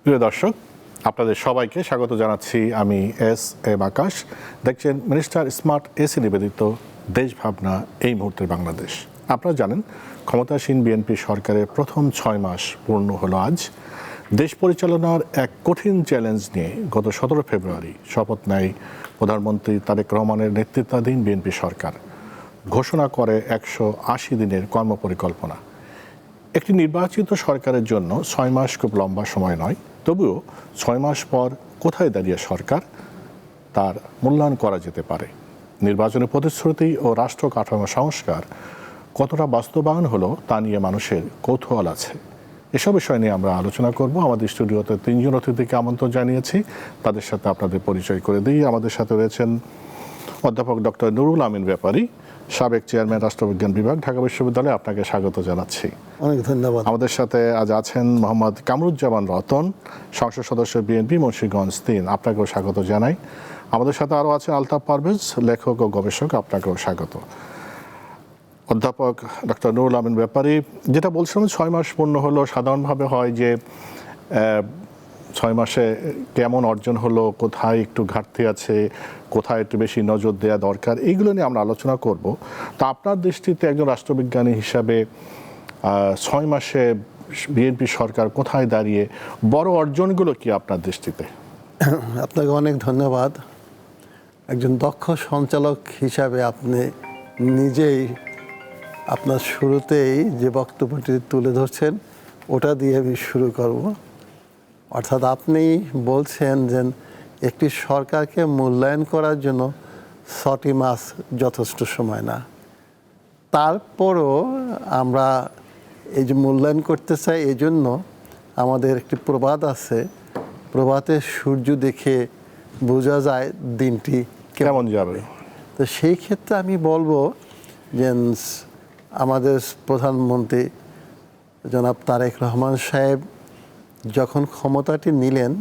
প্রিয় দর্শক, আপনাদের সবাইকে স্বাগত জানাচ্ছি। আমি এম আকাশ। দেখছেন মিনিস্টার স্মার্ট এসি নিবেদিত দেশ ভাবনা এই মুহূর্তের বাংলাদেশ। আপনারা জানেন, ক্ষমতাসীন বিএনপি সরকারের প্রথম 6 মাস পূর্ণ হলো আজ। দেশ পরিচালনার এক কঠিন চ্যালেঞ্জ নিয়ে গত 17 ফেব্রুয়ারি শপথ নেয় প্রধানমন্ত্রী তারেক রহমানের নেতৃত্বাধীন বিএনপি সরকার। ঘোষণা করে 180 দিনের কর্মপরিকল্পনা। একটি নির্বাচিত সরকারের জন্য 6 মাস খুব লম্বা সময় নয়, তবুও 6 মাস পর কোথায় দাঁড়িয়ে সরকার, তার মূল্যায়ন করা যেতে পারে। নির্বাচনের প্রতিশ্রুতি ও রাষ্ট্র কাঠামো সংস্কার কতটা বাস্তবায়ন হলো তা নিয়ে মানুষের কৌতূহল আছে। এসব বিষয় নিয়ে আমরা আলোচনা করব। আমাদের স্টুডিওতে 3 জন অতিথিকে আমন্ত্রণ জানিয়েছি, তাদের সাথে আপনাদের পরিচয় করে দিই। আমাদের সাথে রয়েছেন অধ্যাপক ডক্টর নুরুল আমিন ব্যাপারী, সাবেক চেয়ারম্যান রাষ্ট্রবিজ্ঞান বিভাগ, ঢাকা বিশ্ববিদ্যালয়ে। আপনাকে স্বাগত জানাচ্ছি। অনেক ধন্যবাদ। আমাদের সাথে আজ আছেন মোহাম্মদ কামরুজ্জামান রতন, সংসদ সদস্য বিএনপি, মুন্সিগঞ্জ 3। আপনাকেও স্বাগত জানাই। আমাদের সাথে আরও আছেন আলতাফ পারভেজ, লেখক ও গবেষক। আপনাকেও স্বাগত। অধ্যাপক ডক্টর নুরুল আমিন ব্যাপারী, যেটা বলছিলাম, 6 মাস পূর্ণ হলো। সাধারণভাবে হয় যে 6 মাসে কেমন অর্জন হলো, কোথায় একটু ঘাটতি আছে, কোথায় একটু বেশি নজর দেওয়া দরকার, এইগুলো নিয়ে আমরা আলোচনা করব। তো আপনার দৃষ্টিতে একজন রাষ্ট্রবিজ্ঞানী হিসাবে 6 মাসে বিএনপি সরকার কোথায় দাঁড়িয়ে, বড় অর্জনগুলো কি আপনার দৃষ্টিতে? আপনাকে অনেক ধন্যবাদ। একজন দক্ষ সঞ্চালক হিসাবে আপনি নিজেই আপনার শুরুতেই যে বক্তব্যটি তুলে ধরছেন ওটা দিয়ে আমি শুরু করব। অর্থাৎ আপনি বলছেন যে একটি সরকারকে মূল্যায়ন করার জন্য 6টি মাস যথেষ্ট সময় না। তারপরও আমরা এই যে মূল্যায়ন করতে চাই, এই জন্য আমাদের একটি প্রবাদ আছে, প্রভাতে সূর্য দেখে বোঝা যায় দিনটি কেমন যাবে। তো সেই ক্ষেত্রে আমি বলবো যে আমাদের প্রধানমন্ত্রী জনাব তারেক রহমান সাহেব যখন ক্ষমতাটি নিলেন,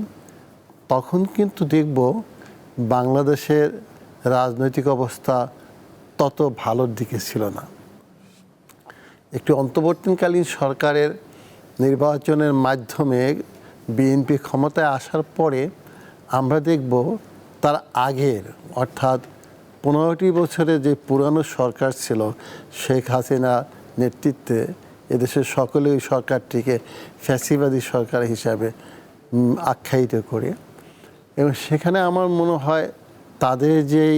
তখন কিন্তু দেখব বাংলাদেশের রাজনৈতিক অবস্থা তত ভালোর দিকে ছিল না। একটি অন্তর্বর্তীকালীন সরকারের নির্বাচনের মাধ্যমে বিএনপি ক্ষমতায় আসার পরে আমরা দেখব তার আগের, অর্থাৎ 15টি বছরের যে পুরানো সরকার ছিল শেখ হাসিনা নেতৃত্বে, এদেশের সকলেই সরকারটিকে ফ্যাসিবাদী সরকার হিসাবে আখ্যায়িত করে। এবং সেখানে আমার মনে হয় তাদের যেই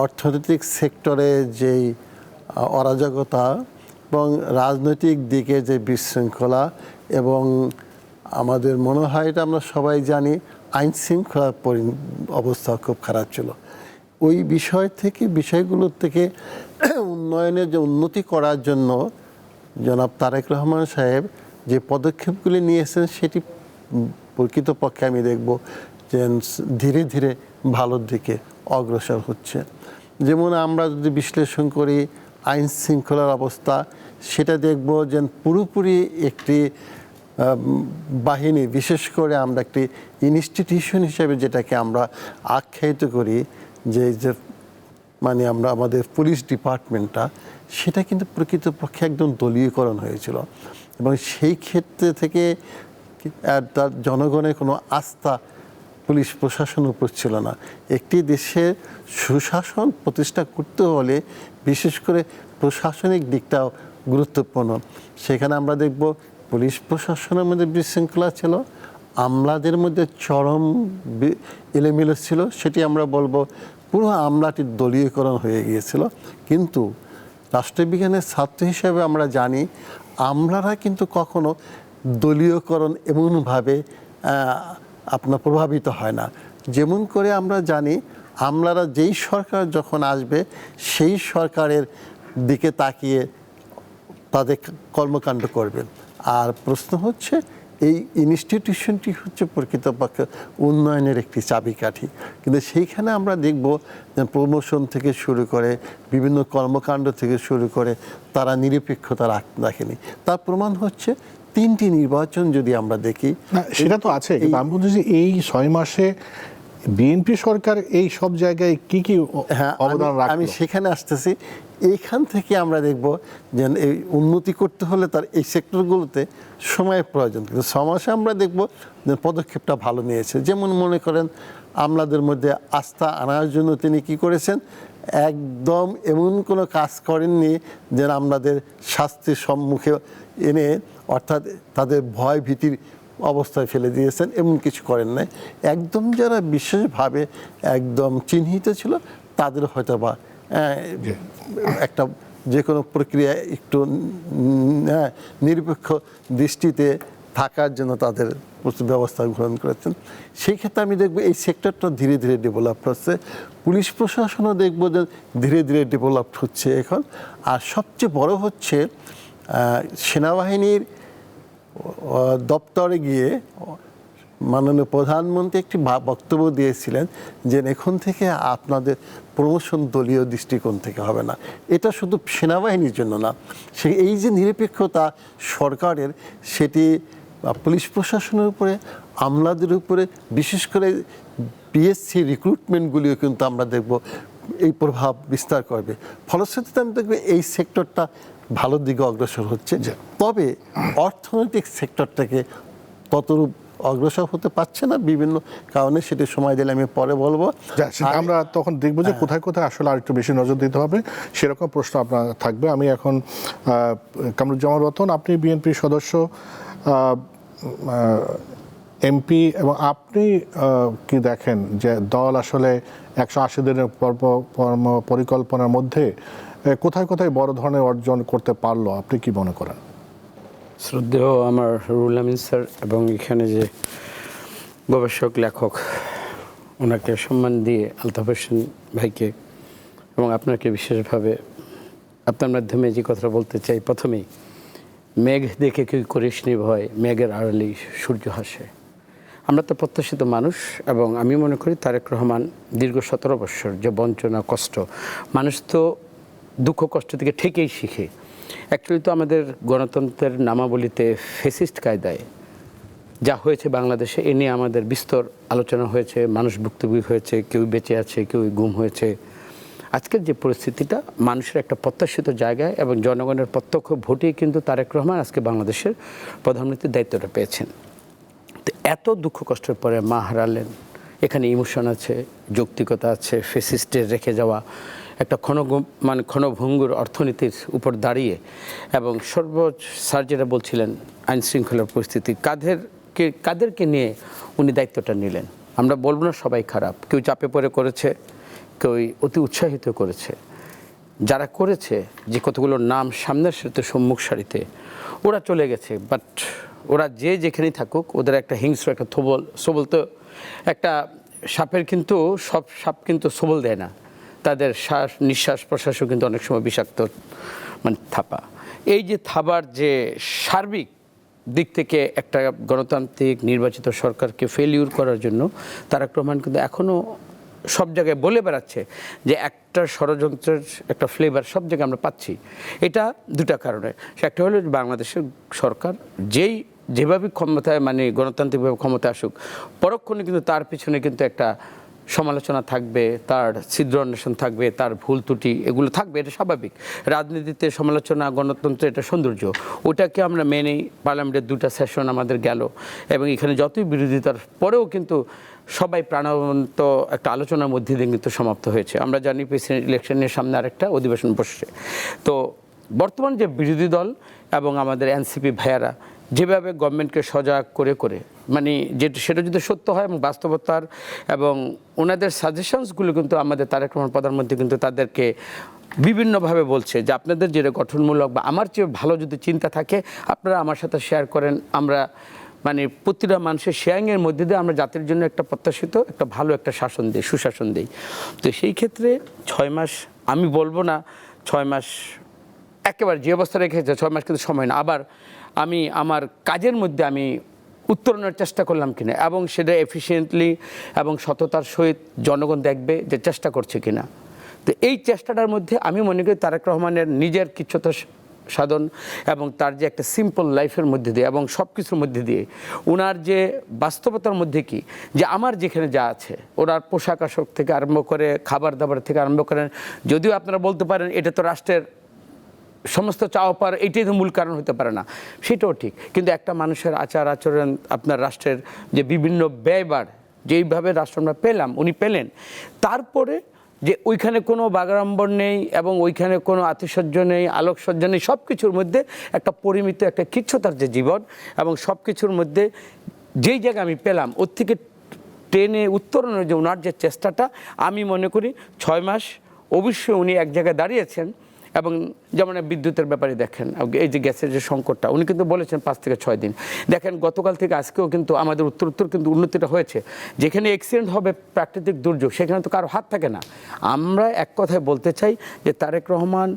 অর্থনৈতিক সেক্টরে যেই অরাজকতা এবং রাজনৈতিক দিকে যে বিশৃঙ্খলা, এবং আমাদের মনে হয় এটা আমরা সবাই জানি, আইন শৃঙ্খলার অবস্থা খুব খারাপ ছিল। ওই বিষয়গুলোর থেকে উন্নয়নের যে উন্নতি করার জন্য জনাব তারেক রহমান সাহেব যে পদক্ষেপগুলি নিয়েছেন সেটি প্রকৃতপক্ষে আমি দেখব যে ধীরে ধীরে ভালোর দিকে অগ্রসর হচ্ছে। যেমন আমরা যদি বিশ্লেষণ করি আইন শৃঙ্খলার অবস্থা, সেটা দেখব যে পুরোপুরি একটি বাহিনী, বিশেষ করে আমরা একটি ইনস্টিটিউশন হিসেবে যেটাকে আমরা আখ্যায়িত করি, যে মানে আমরা আমাদের পুলিশ ডিপার্টমেন্টটা, সেটা কিন্তু প্রকৃতপক্ষে একদম দলীয়করণ হয়েছিল। এবং সেই ক্ষেত্রে থেকে তার জনগণের কোনো আস্থা পুলিশ প্রশাসনের উপর ছিল না। একটি দেশে সুশাসন প্রতিষ্ঠা করতে হলে বিশেষ করে প্রশাসনিক দিকটাও গুরুত্বপূর্ণ। সেখানে আমরা দেখব পুলিশ প্রশাসনের মধ্যে বিশৃঙ্খলা ছিল, আমলাদের মধ্যে চরম এলোমেলো ছিল। সেটি আমরা বলবো পুরো আমলাটি দলীয়করণ হয়ে গিয়েছিল। কিন্তু রাষ্ট্রবিজ্ঞানের ছাত্র হিসেবে আমরা জানি আমলারা কিন্তু কখনো দলীয়করণ এমনভাবে আপনার প্রভাবিত হয় না। যেমন করে আমরা জানি আমলারা যেই সরকার যখন আসবে সেই সরকারের দিকে তাকিয়ে তাদের কর্মকাণ্ড করবেন। আর প্রশ্ন হচ্ছে এই ইনস্টিটিউশনটি হচ্ছে প্রকৃতপক্ষে উন্নয়নের একটি চাবিকাঠি। কিন্তু সেইখানে আমরা দেখব যে প্রমোশন থেকে শুরু করে বিভিন্ন কর্মকাণ্ড থেকে শুরু করে তারা নিরপেক্ষতা রাখেনি। তার প্রমাণ হচ্ছে 3টি নির্বাচন যদি আমরা দেখি, সেটা তো আছে। কিন্তু আমি বলছি যে এই 6 মাসে বিএনপি সরকার এই সব জায়গায় কি কি অবদান রাখলো? আমি সেখানে আসতেছি। এইখান থেকে আমরা দেখব যে এই উন্নতি করতে হলে তার এই সেক্টরগুলোতে সময়ের প্রয়োজন, কিন্তু সমাজে আমরা দেখব যে পদক্ষেপটা ভালো নিয়েছে। যেমন মনে করেন আমলাদের মধ্যে আস্থা আনার জন্য তিনি কি করেছেন, একদম এমন কোনো কাজ করেননি যে আমলাদের শাস্তির সম্মুখে এনে, অর্থাৎ তাদের ভয় ভীতির অবস্থায় ফেলে দিয়েছেন, এমন কিছু করেন নাই। একদম যারা বিশেষভাবে একদম চিহ্নিত ছিল তাদের হয়তো বা একটা যে কোনো প্রক্রিয়া একটু নিরপেক্ষ দৃষ্টিতে থাকার জন্য তাদের ব্যবস্থা গ্রহণ করেছেন। সেই ক্ষেত্রে আমি দেখব এই সেক্টরটা ধীরে ধীরে ডেভেলপ হচ্ছে। পুলিশ প্রশাসনও দেখব যে ধীরে ধীরে ডেভেলপ হচ্ছে এখন। আর সবচেয়ে বড় হচ্ছে সেনাবাহিনীর দপ্তরে গিয়ে মাননীয় প্রধানমন্ত্রী একটি বক্তব্য দিয়েছিলেন যে এখন থেকে আপনাদের প্রমোশন দলীয় দৃষ্টিকোণ থেকে হবে না। এটা শুধু সেনাবাহিনীর জন্য না, এই যে নিরপেক্ষতা সরকারের, সেটি পুলিশ প্রশাসনের উপরে, আমলাদের উপরে, বিশেষ করে পিএসসি রিক্রুটমেন্টগুলিও কিন্তু আমরা দেখব এই প্রভাব বিস্তার করবে। ফলশ্রুতিতে আমি দেখব এই সেক্টরটা ভালোর দিকে অগ্রসর হচ্ছে। তবে অর্থনৈতিক সেক্টরটাকে ততরূপ অগ্রসর হতে পারছে না বিভিন্ন কারণে, সেটি সময় দিলে আমি পরে বলবো। আমরা তখন দেখবো যে কোথায় কোথায় আসলে আরেকটু বেশি নজর দিতে হবে, সেরকম প্রশ্ন আপনার থাকবে। আমি এখন কামরুজ্জামান রতন, আপনি বিএনপির সদস্য, এমপি, এবং আপনি কি দেখেন যে দল আসলে 180 দিনের পরিকল্পনার মধ্যে কোথায় কোথায় বড় ধরনের অর্জন করতে পারলো, আপনি কি মনে করেন? শ্রদ্ধেয় আমার রুহুল আমিন স্যার এবং এখানে যে গবেষক লেখক, ওনাকে সম্মান দিয়ে আলতাফ হোসেন ভাইকে এবং আপনাকে বিশেষভাবে আপনার মাধ্যমে যে কথা বলতে চাই, প্রথমেই মেঘ দেখে কেউ করিসনি ভয়, মেঘের আড়ালেই সূর্য হাসে। আমরা তো প্রত্যাশিত মানুষ, এবং আমি মনে করি তারেক রহমান দীর্ঘ 17 বছর যে বঞ্চনা, কষ্ট, মানুষ তো দুঃখ কষ্ট থেকে ঠিকই শিখে। অ্যাকচুয়ালি তো আমাদের গণতন্ত্রের নামাবলিতে ফেসিস্ট কায়দায় যা হয়েছে বাংলাদেশে, এ নিয়ে আমাদের বিস্তর আলোচনা হয়েছে, মানুষ ভুক্তভোগী হয়েছে, কেউ বেঁচে আছে, কেউ গুম হয়েছে। আজকের যে পরিস্থিতিটা, মানুষের একটা প্রত্যাশিত জায়গায় এবং জনগণের প্রত্যক্ষ ভোটেই কিন্তু তারেক রহমান আজকে বাংলাদেশের প্রধানমন্ত্রীর দায়িত্বটা পেয়েছেন। তো এত দুঃখ কষ্টের পরে মা হারালেন, এখানে ইমোশন আছে, যৌক্তিকতা আছে, ফেসিস্টের রেখে যাওয়া একটা ক্ষণভঙ্গুর অর্থনীতির উপর দাঁড়িয়ে, এবং স্যার যেটা বলছিলেন আইন শৃঙ্খলার পরিস্থিতি, কাদেরকে নিয়ে উনি দায়িত্বটা নিলেন। আমরা বলবো না সবাই খারাপ, কেউ চাপে পড়ে করেছে, কেউ অতি উৎসাহিত করেছে। যারা করেছে, যে কতগুলো নাম সামনের সাথে সম্মুখ সারিতে, ওরা চলে গেছে। বাট ওরা যে যেখানেই থাকুক, ওদের একটা হিংস্র একটা সবল তো একটা সাপের, কিন্তু সব সাপ কিন্তু সবল দেয় না, তাদের নিঃশ্বাস প্রশ্বাসও কিন্তু অনেক সময় বিষাক্ত, থাপা। এই যে থাবার যে সার্বিক দিক থেকে একটা গণতান্ত্রিক নির্বাচিত সরকারকে ফেলিউর করার জন্য তারেক রহমান কিন্তু এখনও সব জায়গায় বলে বেড়াচ্ছে যে একটা ষড়যন্ত্রের একটা ফ্লেভার সব জায়গায় আমরা পাচ্ছি। এটা দুটা কারণে। একটা হলো বাংলাদেশের সরকার যেভাবে ক্ষমতায়, গণতান্ত্রিকভাবে ক্ষমতায় আসুক, পরক্ষণে কিন্তু তার পিছনে কিন্তু একটা সমালোচনা থাকবে, তার ছিদ্র অন্বেষণ থাকবে, তার ভুল ত্রুটি এগুলো থাকবে, এটা স্বাভাবিক। রাজনীতিতে সমালোচনা, গণতন্ত্রে এটা সৌন্দর্য, ওটাকে আমরা মেনেই। পার্লামেন্টের 2টা সেশন আমাদের গেল, এবং এখানে যতই বিরোধিতার পরেও কিন্তু সবাই প্রাণবন্ত একটা আলোচনার মধ্যে দিয়ে কিন্তু সমাপ্ত হয়েছে। আমরা জানি প্রেসিডেন্ট ইলেকশনের সামনে আরেকটা অধিবেশন বসছে। তো বর্তমান যে বিরোধী দল এবং আমাদের এনসিপি ভাইয়ারা যেভাবে গভর্নমেন্টকে সজাগ করে সেটা যদি সত্য হয় এবং বাস্তবতার, এবং ওনাদের সাজেশনসগুলো কিন্তু আমাদের তারেক রহমান প্রধানমন্ত্রী কিন্তু তাদেরকে বিভিন্নভাবে বলছে যে আপনাদের যেটা গঠনমূলক বা আমার চেয়ে ভালো যদি চিন্তা থাকে আপনারা আমার সাথে শেয়ার করেন। আমরা প্রতিটা মানুষের শেয়ারিংয়ের মধ্যে দিয়ে আমরা জাতির জন্য একটা প্রত্যাশিত একটা ভালো একটা শাসন দিই, সুশাসন দিই। তো সেই ক্ষেত্রে 6 মাস, আমি বলবো না 6 মাস একেবারে যে অবস্থা রেখেছে 6 মাস কিন্তু সময় না। আবার আমি আমার কাজের মধ্যে আমি উত্তরণের চেষ্টা করলাম কিনা, এবং সেটা এফিসিয়েন্টলি এবং সততার সহিত জনগণ দেখবে যে চেষ্টা করছে কিনা। তো এই চেষ্টাটার মধ্যে আমি মনে করি তারেক রহমানের নিজের কিছুটা সাধন এবং তার যে একটা সিম্পল লাইফের মধ্যে দিয়ে এবং সব কিছুর মধ্যে দিয়ে ওনার যে বাস্তবতার মধ্যে কি যে আমার যেখানে যা আছে ওনার পোশাক আশাক থেকে আরম্ভ করে খাবার দাবার থেকে আরম্ভ করেন, যদিও আপনারা বলতে পারেন এটা তো রাষ্ট্রের সমস্ত চাওয়া পাওয়ার এটাই তো মূল কারণ হতে পারে না, সেটাও ঠিক, কিন্তু একটা মানুষের আচার আচরণ আপনার রাষ্ট্রের যে বিভিন্ন ব্যয়বার যেইভাবে রাষ্ট্র আমরা পেলাম উনি পেলেন, তারপরে যে ওইখানে কোনো বাগাড়ম্বর নেই এবং ওইখানে কোনো আতিশয্য নেই, আলোকসজ্জ নেই, সব কিছুর মধ্যে একটা পরিমিত একটা কিচ্ছতার যে জীবন এবং সব কিছুর মধ্যে যেই জায়গা আমি পেলাম ওর থেকে টেনে উত্তরণের যে ওনার যে চেষ্টাটা, আমি মনে করি 6 মাস অবশ্যই উনি এক জায়গায় দাঁড়িয়েছেন। এবং যেমন বিদ্যুতের ব্যাপারে দেখেন, এই যে গ্যাসের যে সংকটটা উনি কিন্তু বলেছেন 5 থেকে 6 দিন, দেখেন গতকাল থেকে আজকেও কিন্তু আমাদের উত্তর কিন্তু উন্নতিটা হয়েছে। যেখানে অ্যাক্সিডেন্ট হবে প্রাকৃতিক দুর্যোগ সেখানে তো কারো হাত থাকে না। আমরা এক কথায় বলতে চাই যে তারেক রহমান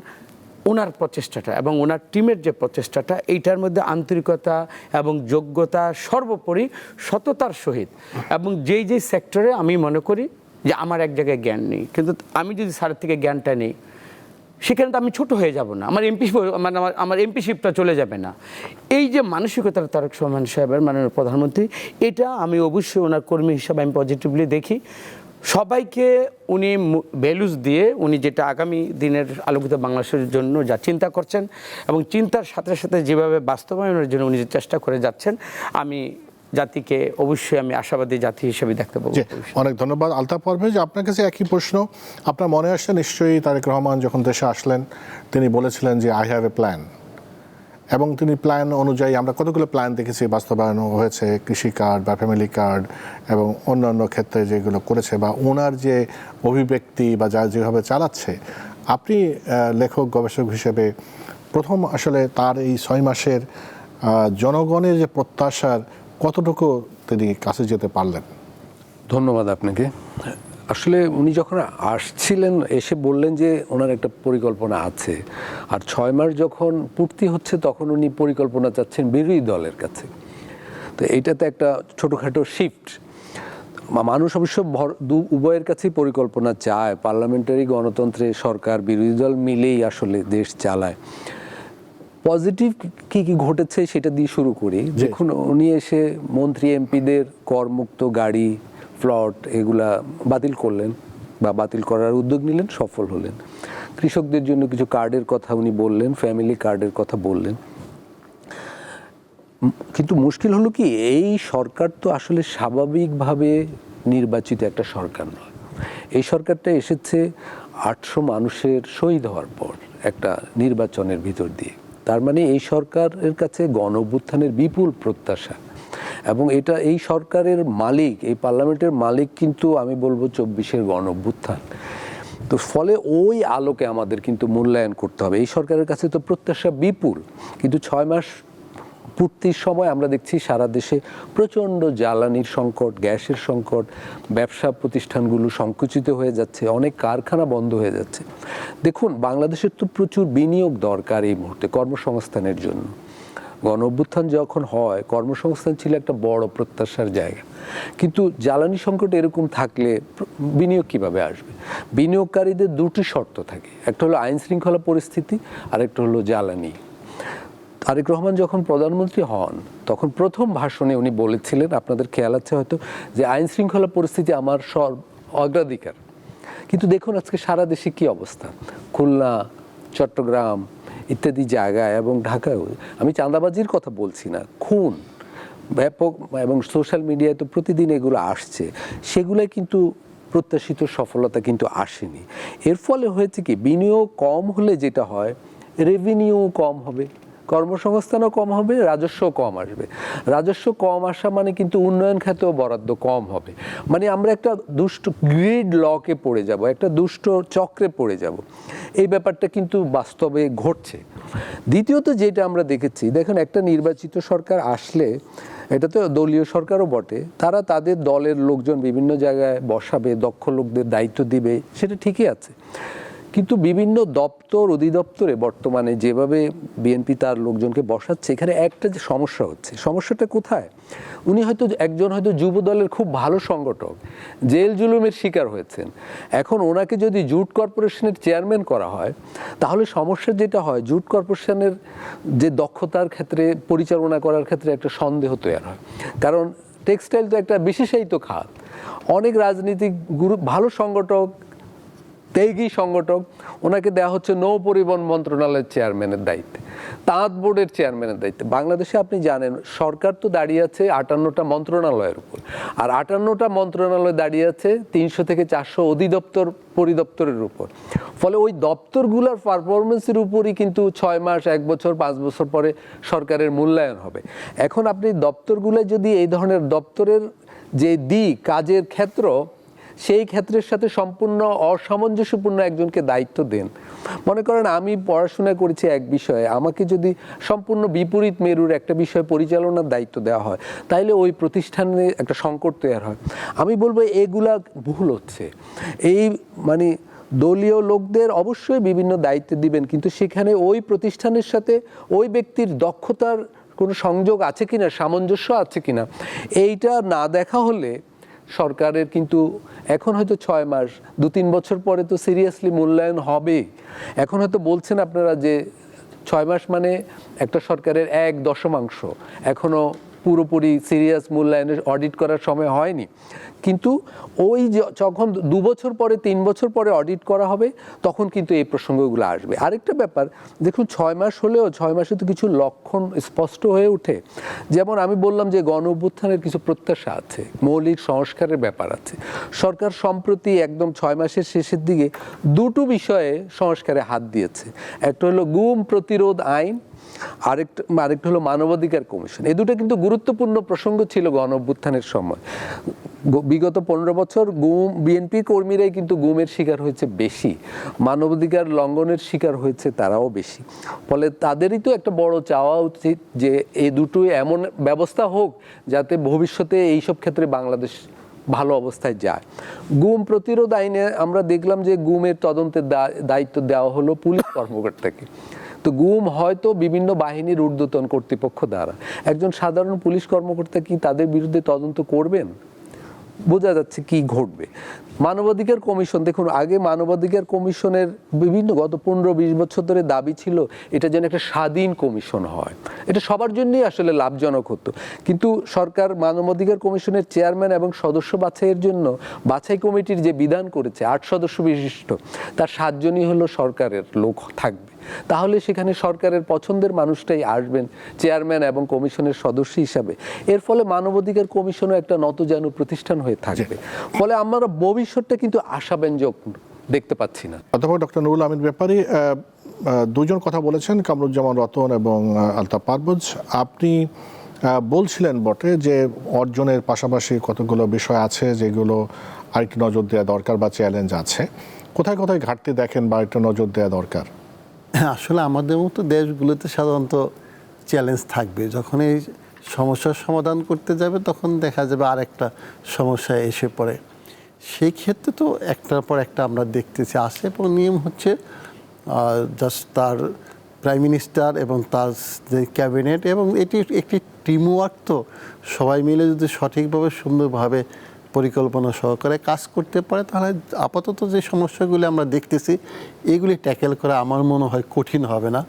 ওনার প্রচেষ্টাটা এবং ওনার টিমের যে প্রচেষ্টাটা এইটার মধ্যে আন্তরিকতা এবং যোগ্যতা সর্বোপরি সততার সহিত, এবং যেই যেই সেক্টরে আমি মনে করি যে আমার এক জায়গায় জ্ঞান নেই, কিন্তু আমি যদি স্যারের থেকে জ্ঞানটা নেই সেখানে তো আমি ছোট হয়ে যাব না, আমার আমার এমপিশিপটা চলে যাবে না। এই যে মানসিকতার তারেক রহমান সাহেবের মাননীয় প্রধানমন্ত্রী, এটা আমি অবশ্যই ওনার কর্মী হিসাবে আমি পজিটিভলি দেখি। সবাইকে উনি ভ্যালুস দিয়ে উনি যেটা আগামী দিনের আলোকিত বাংলাদেশের জন্য যা চিন্তা করছেন এবং চিন্তার সাথে সাথে যেভাবে বাস্তবায়নের জন্য উনি যে চেষ্টা করে যাচ্ছেন, আমি জাতিকে অবশ্যই আমি আশাবাদী জাতি হিসেবে দেখতে পাবো। অনেক ধন্যবাদ আলতাফ পারভেজ। আপনার কাছে একই প্রশ্ন, আপনার মনে আসছে নিশ্চয়ই তারেক রহমান যখন দেশে আসলেন তিনি বলেছিলেন যে আই হ্যাভ এ প্ল্যান, এবং তিনি প্ল্যান অনুযায়ী আমরা কতগুলো প্ল্যান দেখেছি বাস্তবায়ন হয়েছে, কৃষি কার্ড বা ফ্যামিলি কার্ড এবং অন্যান্য ক্ষেত্রে যেগুলো করেছে বা ওনার যে অভিব্যক্তি বা যা যেভাবে চালাচ্ছে, আপনি লেখক গবেষক হিসেবে প্রথম আসলে তার এই 6 মাসের জনগণের যে প্রত্যাশার কতটুকু তিনি কাছে যেতে পারলেন? ধন্যবাদ আপনাকে। আসলে উনি যখন আসছিলেন এসে বললেন যে ওনার একটা পরিকল্পনা আছে, আর 6 মাস যখন পূর্তি হচ্ছে তখন উনি পরিকল্পনা চাচ্ছেন বিরোধী দলের কাছে। তো এইটাতে একটা ছোটোখাটো শিফট। মানুষ অবশ্য উভয়ের কাছেই পরিকল্পনা চায়, পার্লামেন্টারি গণতন্ত্রে সরকার বিরোধী দল মিলেই আসলে দেশ চালায়। পজিটিভ কি কি ঘটেছে সেটা দিয়ে শুরু করি। দেখুন, উনি এসে মন্ত্রী এমপিদের করমুক্ত গাড়ি, প্লট এগুলা বাতিল করলেন বা বাতিল করার উদ্যোগ নিলেন, সফল হলেন। কৃষকদের জন্য কিছু কার্ডের কথা উনি বললেন, ফ্যামিলি কার্ডের কথা বললেন। কিন্তু মুশকিল হলো কি, এই সরকার তো আসলে স্বাভাবিকভাবে নির্বাচিত একটা সরকার নয়। এই সরকারটা এসেছে 800 মানুষের শহীদ হওয়ার পর একটা নির্বাচনের ভিতর দিয়ে। তার মানে এই সরকারের কাছে গণ অভ্যুত্থানের বিপুল প্রত্যাশা, এবং এটা এই সরকারের মালিক, এই পার্লামেন্টের মালিক কিন্তু আমি বলবো 24-এর গণ অভ্যুত্থান। তো ফলে ওই আলোকে আমাদের কিন্তু মূল্যায়ন করতে হবে। এই সরকারের কাছে তো প্রত্যাশা বিপুল, কিন্তু 6 মাস পূর্তির সময় আমরা দেখছি সারা দেশে প্রচণ্ড জ্বালানির সংকট, গ্যাসের সংকট, ব্যবসা প্রতিষ্ঠানগুলো সংকুচিত হয়ে যাচ্ছে, অনেক কারখানা বন্ধ হয়ে যাচ্ছে। দেখুন, বাংলাদেশের তো প্রচুর বিনিয়োগ দরকার এই মুহূর্তে কর্মসংস্থানের জন্য। গণ অভ্যুত্থান যখন হয় কর্মসংস্থান ছিল একটা বড় প্রত্যাশার জায়গা, কিন্তু জ্বালানি সংকট এরকম থাকলে বিনিয়োগ কিভাবে আসবে? বিনিয়োগকারীদের দুটি শর্ত থাকে, একটা হলো আইন শৃঙ্খলা পরিস্থিতি, আর একটা হলো জ্বালানি। তারেক রহমান যখন প্রধানমন্ত্রী হন তখন প্রথম ভাষণে উনি বলেছিলেন, আপনাদের খেয়াল আছে হয়তো, যে আইন শৃঙ্খলা পরিস্থিতি আমার অগ্রাধিকার। কিন্তু দেখুন আজকে সারা দেশে কি অবস্থা, খুলনা, চট্টগ্রাম ইত্যাদি জায়গায় এবং ঢাকায়, আমি চাঁদাবাজির কথা বলছি না, খুন ব্যাপক, এবং সোশ্যাল মিডিয়ায় তো প্রতিদিন এগুলো আসছে, সেগুলোই কিন্তু প্রত্যাশিত সফলতা কিন্তু আসেনি। এর ফলে হয়েছে কি, বিনিয়োগ কম হলে যেটা হয়, রেভিনিউ কম হবে, কর্মসংস্থানও কম হবে, রাজস্ব কম আসবে। রাজস্ব কম আসা মানে কিন্তু উন্নয়ন খাতেও বরাদ্দ কম হবে। মানে আমরা একটা দুষ্ট গ্রিড লকে পড়ে যাব, একটা দুষ্ট চক্রে পড়ে যাব। এই ব্যাপারটা কিন্তু বাস্তবে ঘটছে। দ্বিতীয়ত যেটা আমরা দেখেছি, দেখুন একটা নির্বাচিত সরকার আসলে, এটা তো দলীয় সরকারও বটে, তারা তাদের দলের লোকজন বিভিন্ন জায়গায় বসাবে, দক্ষ লোকদের দায়িত্ব দিবে, সেটা ঠিকই আছে। কিন্তু বিভিন্ন দপ্তর অধিদপ্তরে বর্তমানে যেভাবে বিএনপি তার লোকজনকে বসাচ্ছে, এখানে একটা যে সমস্যা হচ্ছে, সমস্যাটা কোথায়? উনি হয়তো একজন যুব দলের খুব ভালো সংগঠক, জেল জুলুমের শিকার হয়েছেন। এখন ওনাকে যদি জুট কর্পোরেশনের চেয়ারম্যান করা হয়, তাহলে সমস্যা যেটা হয়, জুট কর্পোরেশনের যে দক্ষতার ক্ষেত্রে, পরিচালনা করার ক্ষেত্রে একটা সন্দেহ তৈরি হয়। কারণ টেক্সটাইল তো একটা বিশেষায়িত খাত। অনেক রাজনীতিক ভালো সংগঠক, ত্যাগী সংগঠক, ওনাকে দেওয়া হচ্ছে নৌ পরিবহন মন্ত্রণালয়ের চেয়ারম্যানের দায়িত্বে, তাঁত বোর্ডের চেয়ারম্যানের দায়িত্বে। বাংলাদেশে আপনি জানেন সরকার তো দাঁড়িয়ে আছে 58টা মন্ত্রণালয়ের উপর, আর 58টা মন্ত্রণালয় দাঁড়িয়ে আছে 300 থেকে 400 অধিদপ্তর পরিদপ্তরের উপর। ফলে ওই দপ্তরগুলোর পারফরমেন্সের উপরই কিন্তু 6 মাস, 1 বছর, 5 বছর পরে সরকারের মূল্যায়ন হবে। এখন আপনি দপ্তরগুলো যদি এই ধরনের দপ্তরের যে দিক, কাজের ক্ষেত্র, সেই ক্ষেত্রের সাথে সম্পূর্ণ অসামঞ্জস্যপূর্ণ একজনকে দায়িত্ব দেন, মনে করেন আমি পড়াশোনা করেছি এক বিষয়ে, আমাকে যদি সম্পূর্ণ বিপরীত মেরুর একটা বিষয় পরিচালনার দায়িত্ব দেওয়া হয়, তাইলে ওই প্রতিষ্ঠানে একটা সংকট তৈরি হয়। আমি বলবো এগুলা ভুল হচ্ছে। এই মানে দলীয় লোকদের অবশ্যই বিভিন্ন দায়িত্ব দিবেন, কিন্তু সেখানে ওই প্রতিষ্ঠানের সাথে ওই ব্যক্তির দক্ষতার কোনো সংযোগ আছে কিনা, সামঞ্জস্য আছে কিনা, এইটা না দেখা হলে সরকারের কিন্তু এখন হয়তো 6 মাস, 2-3 বছর পরে তো সিরিয়াসলি মূল্যায়ন হবে। এখন হয়তো বলছেন আপনারা যে 6 মাস মানে একটা সরকারের 1/10 এখনো পুরোপুরি সিরিয়াস মূল্যায়নের অডিট করার সময় হয়নি, কিন্তু ওই যখন 2 বছর পরে, 3 বছর পরে অডিট করা হবে, তখন কিন্তু এই প্রসঙ্গগুলো আসবে। আরেকটা ব্যাপার দেখুন, 6 মাস হলেও 6 মাসে তো কিছু লক্ষণ স্পষ্ট হয়ে ওঠে। যেমন আমি বললাম যে গণ অভ্যুত্থানের কিছু প্রত্যাশা আছে, মৌলিক সংস্কারের ব্যাপার আছে। সরকার সম্প্রতি একদম 6 মাসের শেষের দিকে 2টো বিষয়ে সংস্কারে হাত দিয়েছে। একটা হলো গুম প্রতিরোধ আইন, আরেকটা হলো মানবাধিকার কমিশন। এই দুটো কিন্তু গুরুত্বপূর্ণ প্রসঙ্গ ছিল গণ অভ্যুত্থানের সময়। বিগত 15 বছর বিএনপি কর্মীরাই কিন্তু গুমের শিকার হয়েছে বেশি, মানবাধিকার লঙ্ঘনের শিকার হয়েছে তারাও বেশি। ফলে তাদেরই তো একটা বড় চাওয়া উচিত যে এই দুটোই এমন ব্যবস্থা হোক যাতে ভবিষ্যতে এইসব ক্ষেত্রে বাংলাদেশ ভালো অবস্থায় যায়। গুম প্রতিরোধ আইনে আমরা দেখলাম যে গুমের তদন্তের দায়িত্ব দেওয়া হলো পুলিশ কর্মকর্তাকে। তো গুম হয়তো বিভিন্ন বাহিনীর ঊর্ধ্বতন কর্তৃপক্ষ দ্বারা, একজন সাধারণ পুলিশ কর্মকর্তা কি তাদের বিরুদ্ধে তদন্ত করবেন? বোঝা যাচ্ছে কি ঘটবে। মানবাধিকার কমিশন দেখুন, আগে মানবাধিকার কমিশনের বিভিন্ন গত 15-20 বছর ধরে দাবি ছিল এটা যেন একটা স্বাধীন কমিশন হয়, এটা সবার জন্যই আসলে লাভজনক হতো। কিন্তু সরকার মানবাধিকার কমিশনের চেয়ারম্যান এবং সদস্য বাছাইয়ের জন্য বাছাই কমিটির যে বিধান করেছে 8 সদস্য বিশিষ্ট, তার 7 জনই হলো সরকারের লোক থাকবে। তাহলে সেখানে সরকারের পছন্দের মানুষটাই আসবেন চেয়ারম্যান এবং কমিশনের সদস্য হিসাবে। এর ফলে মানবাধিকার কমিশনও একটা নতজানু প্রতিষ্ঠান হয়ে থাকবে। ফলে আমরা ভবিষ্যৎটা কিন্তু আশাব্যঞ্জক দেখতে পাচ্ছি না। অধ্যাপক ডক্টর নুরুল আমিন ব্যাপারী দুজন কথা বলেছেন, কামরুজ্জামান রতন এবং আলতাফ পারভেজ। আপনি বলছিলেন বটে যে অর্জনের পাশাপাশি কতগুলো বিষয় আছে যেগুলো আরেকটু নজর দেওয়া দরকার বা চ্যালেঞ্জ আছে। কোথায় কোথায় ঘাটতি দেখেন বা একটু নজর দেওয়া দরকার? আসলে আমাদের মতো দেশগুলোতে সাধারণত চ্যালেঞ্জ থাকবে। যখন এই সমস্যার সমাধান করতে যাবে তখন দেখা যাবে আরেকটা সমস্যা এসে পড়ে। সেই ক্ষেত্রে তো একটার পর একটা আমরা দেখতেছি আসে, এবং নিয়ম হচ্ছে জাস্ট তার প্রাইম মিনিস্টার এবং তার যে ক্যাবিনেট, এবং এটি একটি টিমওয়ার্ক, তো সবাই মিলে যদি সঠিকভাবে সুন্দরভাবে পরিকল্পনা সহকারে কাজ করতে পারে, তাহলে আপাতত যে সমস্যাগুলি আমরা দেখতেছি এগুলি ট্যাকেল করা আমার মনে হয় কঠিন হবে না।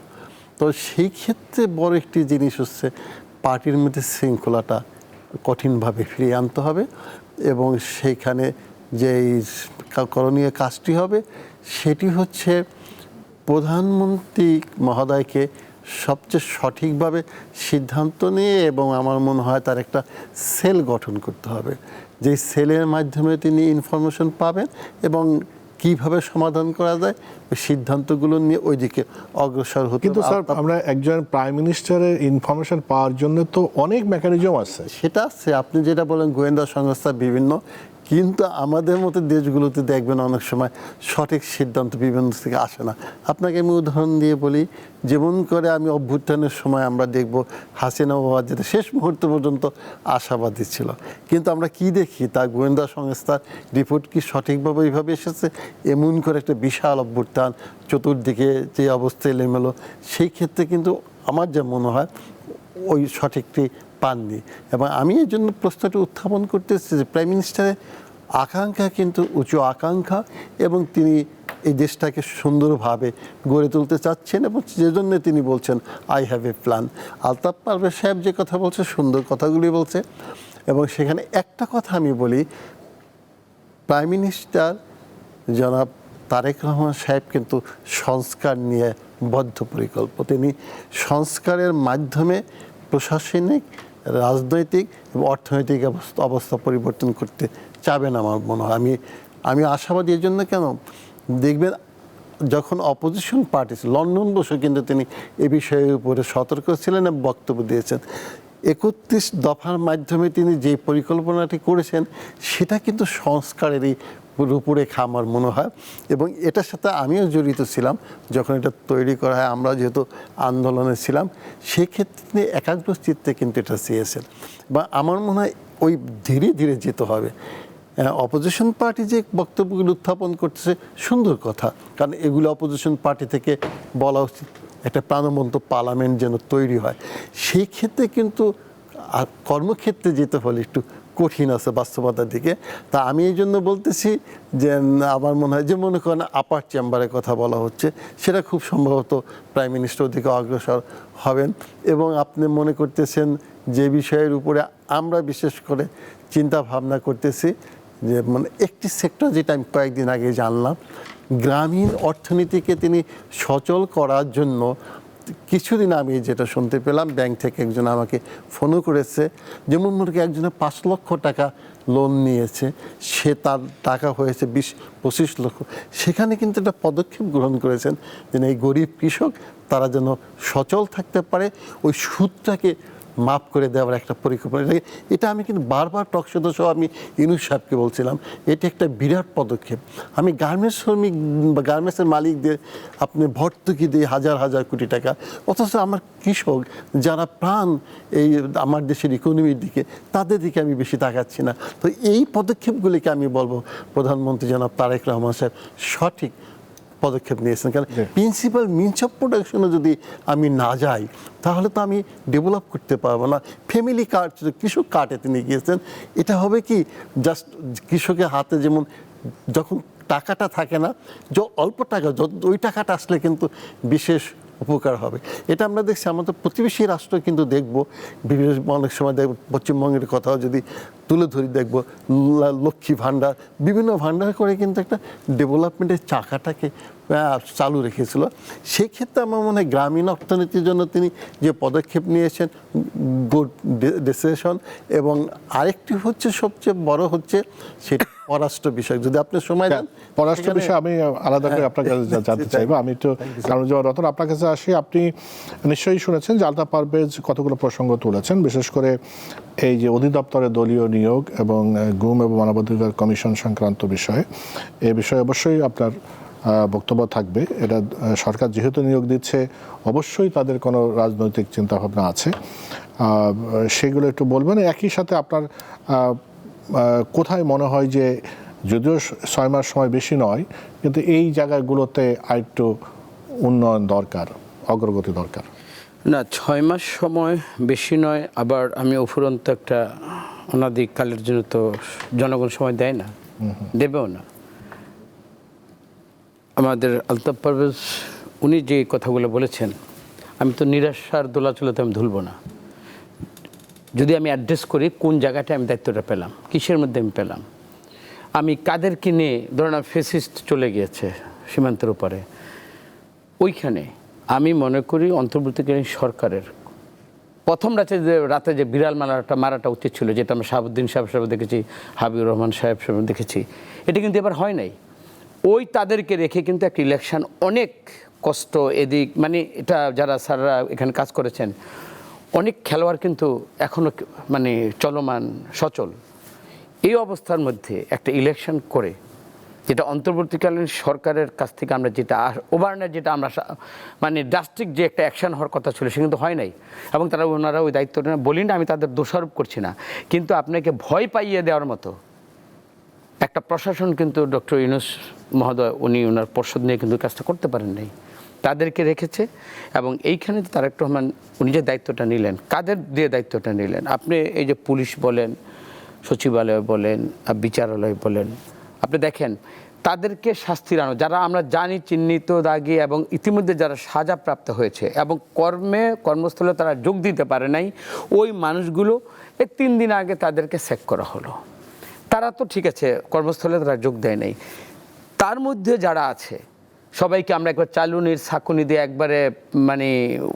তো সেই ক্ষেত্রে বড় একটি জিনিস হচ্ছে পার্টির মধ্যে শৃঙ্খলাটা কঠিনভাবে ফিরিয়ে আনতে হবে, এবং সেইখানে যেই করণীয় কাজটি হবে সেটি হচ্ছে প্রধানমন্ত্রী মহোদয়কে সবচেয়ে সঠিকভাবে সিদ্ধান্ত নিয়ে, এবং আমার মনে হয় তার একটা সেল গঠন করতে হবে, যে সেলের মাধ্যমে তিনি ইনফরমেশন পাবেন এবং কিভাবে সমাধান করা যায় ওই সিদ্ধান্তগুলো নিয়ে ওইদিকে অগ্রসর হতে। কিন্তু স্যার, আমরা একজন প্রাইম মিনিস্টারের ইনফরমেশন পাওয়ার জন্য তো অনেক মেকানিজম আছে। সেটা আছে, আপনি যেটা বলেন গোয়েন্দা সংস্থা বিভিন্ন, কিন্তু আমাদের মতো দেশগুলোতে দেখবেন অনেক সময় সঠিক সিদ্ধান্ত বিভিন্ন থেকে আসে না। আপনাকে আমি উদাহরণ দিয়ে বলি, যেমন করে আমি অভ্যুত্থানের সময় আমরা দেখব হাসিনা বাবা যেটা শেষ মুহূর্ত পর্যন্ত আশাবাদী ছিল, কিন্তু আমরা কি দেখি তার গোয়েন্দা সংস্থার রিপোর্ট কি সঠিকভাবে এইভাবে এসেছে? এমন করে একটা বিশাল অভ্যুত্থান, চতুর্দিকে যে অবস্থা এলোমেলো, সেই ক্ষেত্রে কিন্তু আমার যা মনে হয় ওই সঠিকটি পাননি। এবং আমি এই জন্য প্রশ্নটি উত্থাপন করতেছি যে প্রাইম মিনিস্টারের আকাঙ্ক্ষা কিন্তু উঁচু আকাঙ্ক্ষা, এবং তিনি এই দেশটাকে সুন্দরভাবে গড়ে তুলতে চাচ্ছেন, এবং সেজন্য তিনি বলছেন I have a plan. Altaf Parvez সাহেব যে কথা বলছে সুন্দর কথাগুলি বলছে, এবং সেখানে একটা কথা আমি বলি, প্রাইম মিনিস্টার জনাব তারেক রহমান সাহেব কিন্তু সংস্কার নিয়ে বদ্ধপরিকল্প। তিনি সংস্কারের মাধ্যমে প্রশাসনিক, রাজনৈতিক এবং অর্থনৈতিক অবস্থা পরিবর্তন করতে চাবেন আমার মনে হয়। আমি আশাবাদী এই জন্য, কেন দেখবেন যখন অপোজিশন পার্টি লন্ডন বসে কিন্তু তিনি এ বিষয়ের উপরে সতর্ক ছিলেন এবং বক্তব্য দিয়েছেন। 31 দফার মাধ্যমে তিনি যে পরিকল্পনাটি করেছেন সেটা কিন্তু সংস্কারেরই রূপরেখা আমার মনে হয়, এবং এটার সাথে আমিও জড়িত ছিলাম যখন এটা তৈরি করা হয়। আমরা যেহেতু আন্দোলনে ছিলাম, সেক্ষেত্রে তিনি একাগ্র চিত্তে কিন্তু এটা চেয়েছেন, বা আমার মনে হয় ওই ধীরে ধীরে যেতে হবে। অপোজিশন পার্টি যে বক্তব্যগুলো উত্থাপন করতেছে সুন্দর কথা, কারণ এগুলো অপোজিশন পার্টি থেকে বলা উচিত, একটা প্রাণবন্ত পার্লামেন্ট যেন তৈরি হয়। সেই ক্ষেত্রে কিন্তু কর্মক্ষেত্রে যেতে হলে একটু কঠিন আছে বাস্তবতার দিকে। তা আমি এই জন্য বলতেছি যে আমার মনে হয় যে মনে করেন আপার চেম্বারের কথা বলা হচ্ছে, সেটা খুব সম্ভবত প্রাইম মিনিস্টার দিকে অগ্রসর হবেন। এবং আপনি মনে করতেছেন যে বিষয়ের উপরে আমরা বিশেষ করে চিন্তা ভাবনা করতেছি, যে মানে একটি সেক্টর যেটা আমি কয়েকদিন আগে জানলাম, গ্রামীণ অর্থনীতিকে তিনি সচল করার জন্য কিছুদিন আমি যেটা শুনতে পেলাম, ব্যাংক থেকে একজন আমাকে ফোনও করেছে, যেমন মনে করি একজনের 5 লক্ষ টাকা লোন নিয়েছে, সে তার টাকা হয়েছে 20-25 লক্ষ। সেখানে কিন্তু একটা পদক্ষেপ গ্রহণ করেছেন যে এই গরিব কৃষক তারা যেন সচল থাকতে পারে, ওই সুদটাকে মাফ করে দেওয়ার একটা পরিকল্পনা। এটা আমি কিন্তু বারবার টক সদস্য আমি ইউনূস সাহেবকে বলছিলাম, এটা একটা বিরাট পদক্ষেপ। আমি গার্মেন্টস শ্রমিক বা গার্মেন্টসের মালিকদের আপনি ভর্তুকি দিয়ে হাজার হাজার কোটি টাকা, অথচ আমার কৃষক যারা প্রাণ এই আমার দেশের ইকোনমির দিকে, তাদের দিকে আমি বেশি তাকাচ্ছি না। তো এই পদক্ষেপগুলিকে আমি বলবো প্রধানমন্ত্রী জনাব তারেক রহমান সাহেব সঠিক পদক্ষেপ নিয়েছেন। কারণ প্রিন্সিপাল মিনস অফ প্রোডাকশনে যদি আমি না যাই, তাহলে তো আমি ডেভেলপ করতে পারবো না। ফ্যামিলি কার্ড, কৃষক কার্ডে তিনি গিয়েছেন, এটা হবে কি জাস্ট কৃষকের হাতে যেমন যখন টাকাটা থাকে না, যে অল্প টাকা, ওই টাকাটা আসলে কিন্তু বিশেষ উপকার হবে। এটা আমরা দেখছি আমাদের প্রতিবেশী রাষ্ট্র কিন্তু দেখব, বিভিন্ন অনেক সময় দেখব, পশ্চিমবঙ্গের কথাও যদি তুলে ধরি দেখব, লক্ষ্মী ভাণ্ডার, বিভিন্ন ভাণ্ডার করে কিন্তু একটা ডেভেলপমেন্টের চাকাটাকে চালু রেখেছিল। সেই ক্ষেত্রে আমার মনে হয় গ্রামীণ অর্থনীতির জন্য তিনি যে পদক্ষেপ নিয়েছেন, গুড ডিসিশন। এবং আরেকটি হচ্ছে সবচেয়ে বড় হচ্ছে সেটা পররাষ্ট্র বিষয়। যদি আপনি সময় দেন, পররাষ্ট্র বিষয়ে আমি আলাদা করে আপনার কাছে জানতে চাইবো। আমি তো কারণ রতন আপনার কাছে আসি, আপনি নিশ্চয়ই শুনেছেন যে আলতাফ পারভেজ কতগুলো প্রসঙ্গ তুলেছেন, বিশেষ করে এই যে অধিদপ্তরের দলীয় নিয়োগ এবং গুম এবং মানবাধিকার কমিশন সংক্রান্ত বিষয়ে। এ বিষয়ে অবশ্যই আপনার বক্তব্য থাকবে। এটা সরকার যেহেতু নিয়োগ দিচ্ছে, অবশ্যই তাদের কোনো রাজনৈতিক চিন্তাভাবনা আছে, সেগুলো একটু বলবেন। একই সাথে আপনার কোথায় মনে হয় যে যদিও 6 মাস সময় বেশি নয়, কিন্তু এই জায়গাগুলোতে আরেকটু উন্নয়ন দরকার, অগ্রগতি দরকার? না, 6 মাস সময় বেশি নয়, আবার আমি অফুরন্ত একটা অনাদিকালের জন্য তো জনগণ সময় দেয় না, দেবেও না। আমাদের আলতাফ পারভেজ উনি যে কথাগুলো বলেছেন, আমি তো নিরাশার দোলাচলতে আমি ধুলব না। যদি আমি অ্যাড্রেস করি কোন জায়গাটায় আমি দায়িত্বটা পেলাম, কিসের মধ্যে আমি পেলাম, আমি কাদেরকে নিয়ে, ধরেন ফেসিস্ট চলে গিয়েছে সীমান্তের উপরে, ওইখানে আমি মনে করি অন্তর্বর্তীকালীন সরকারের প্রথম রাতে যে বিড়াল মারাটা উচিত ছিল, যেটা আমরা শাহাবুদ্দিন সাহেব দেখেছি, হাবিবুর রহমান সাহেব দেখেছি, এটা কিন্তু এবার হয় নাই। ওই তাদেরকে রেখে কিন্তু একটা ইলেকশন অনেক কষ্ট, এদিক মানে এটা যারা স্যাররা এখানে কাজ করেছেন, অনেক খেলোয়াড় কিন্তু এখনও মানে চলমান সচল। এই অবস্থার মধ্যে একটা ইলেকশন করে যেটা অন্তর্বর্তীকালীন সরকারের কাছ থেকে আমরা যেটা ওভারনাইট যেটা আমরা মানে ড্রাস্টিক যে একটা অ্যাকশন হওয়ার কথা ছিল সে কিন্তু হয় নাই, এবং ওনারা ওই দায়িত্বটা বলি না, আমি তাদের দোষারোপ করছি না, কিন্তু আপনাকে ভয় পাইয়ে দেওয়ার মতো একটা প্রশাসন কিন্তু ডক্টর ইউনূস মহোদয় উনি ওনার পর্ষদ নিয়ে কিন্তু কাজটা করতে পারেন নাই, তাদেরকে রেখেছে। এবং এইখানে তারেক রহমান উনি যে দায়িত্বটা নিলেন, কাদের দিয়ে দায়িত্বটা নিলেন, আপনি এই যে পুলিশ বলেন, সচিবালয় বলেন, বিচারালয় বলেন, আপনি দেখেন তাদেরকে শাস্তির আনো, যারা আমরা জানি চিহ্নিত দাগি এবং ইতিমধ্যে যারা সাজাপ্রাপ্ত হয়েছে এবং কর্মস্থলে তারা যোগ দিতে পারে নাই, ওই মানুষগুলো এই 3 দিন আগে তাদেরকে চেক করা হলো। তারা তো ঠিক আছে কর্মস্থলে তারা যোগ দেয় নাই, তার মধ্যে যারা আছে সবাইকে আমরা একবার চালুনির ছাঁকুনি দিয়ে একবারে মানে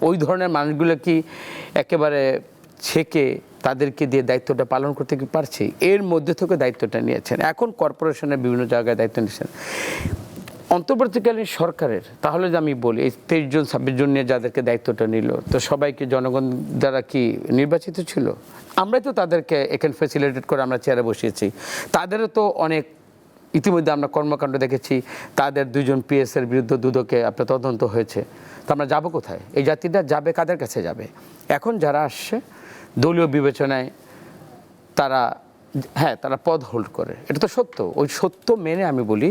ওই ধরনের মানুষগুলো কি একেবারে ছেকে তাদেরকে দিয়ে দায়িত্বটা পালন করতে কি পারছি? এর মধ্যে থেকে দায়িত্বটা নিয়েছেন, এখন কর্পোরেশনের বিভিন্ন জায়গায় দায়িত্ব নিয়েছেন। অন্তর্বর্তীকালীন সরকারের তাহলে যে আমি বলি এই 23 জন 26 জন নিয়ে যাদেরকে দায়িত্বটা নিল, তো সবাইকে জনগণ দ্বারা কি নির্বাচিত ছিল? আমরাই তো তাদেরকে এখানে ফ্যাসিলিটেট করে আমরা চেয়ারে বসিয়েছি। তাদেরও তো অনেক ইতিমধ্যে আমরা কর্মকাণ্ড দেখেছি, তাদের 2 জন পিএসের বিরুদ্ধে দুদকে আপনার তদন্ত হয়েছে। তো আমরা যাবো কোথায়? এই জাতিটা যাবে কাদের কাছে যাবে? এখন যারা আসছে দলীয় বিবেচনায় তারা তারা পদ হোল্ড করে, এটা তো সত্য। ওই সত্য মেনে আমি বলি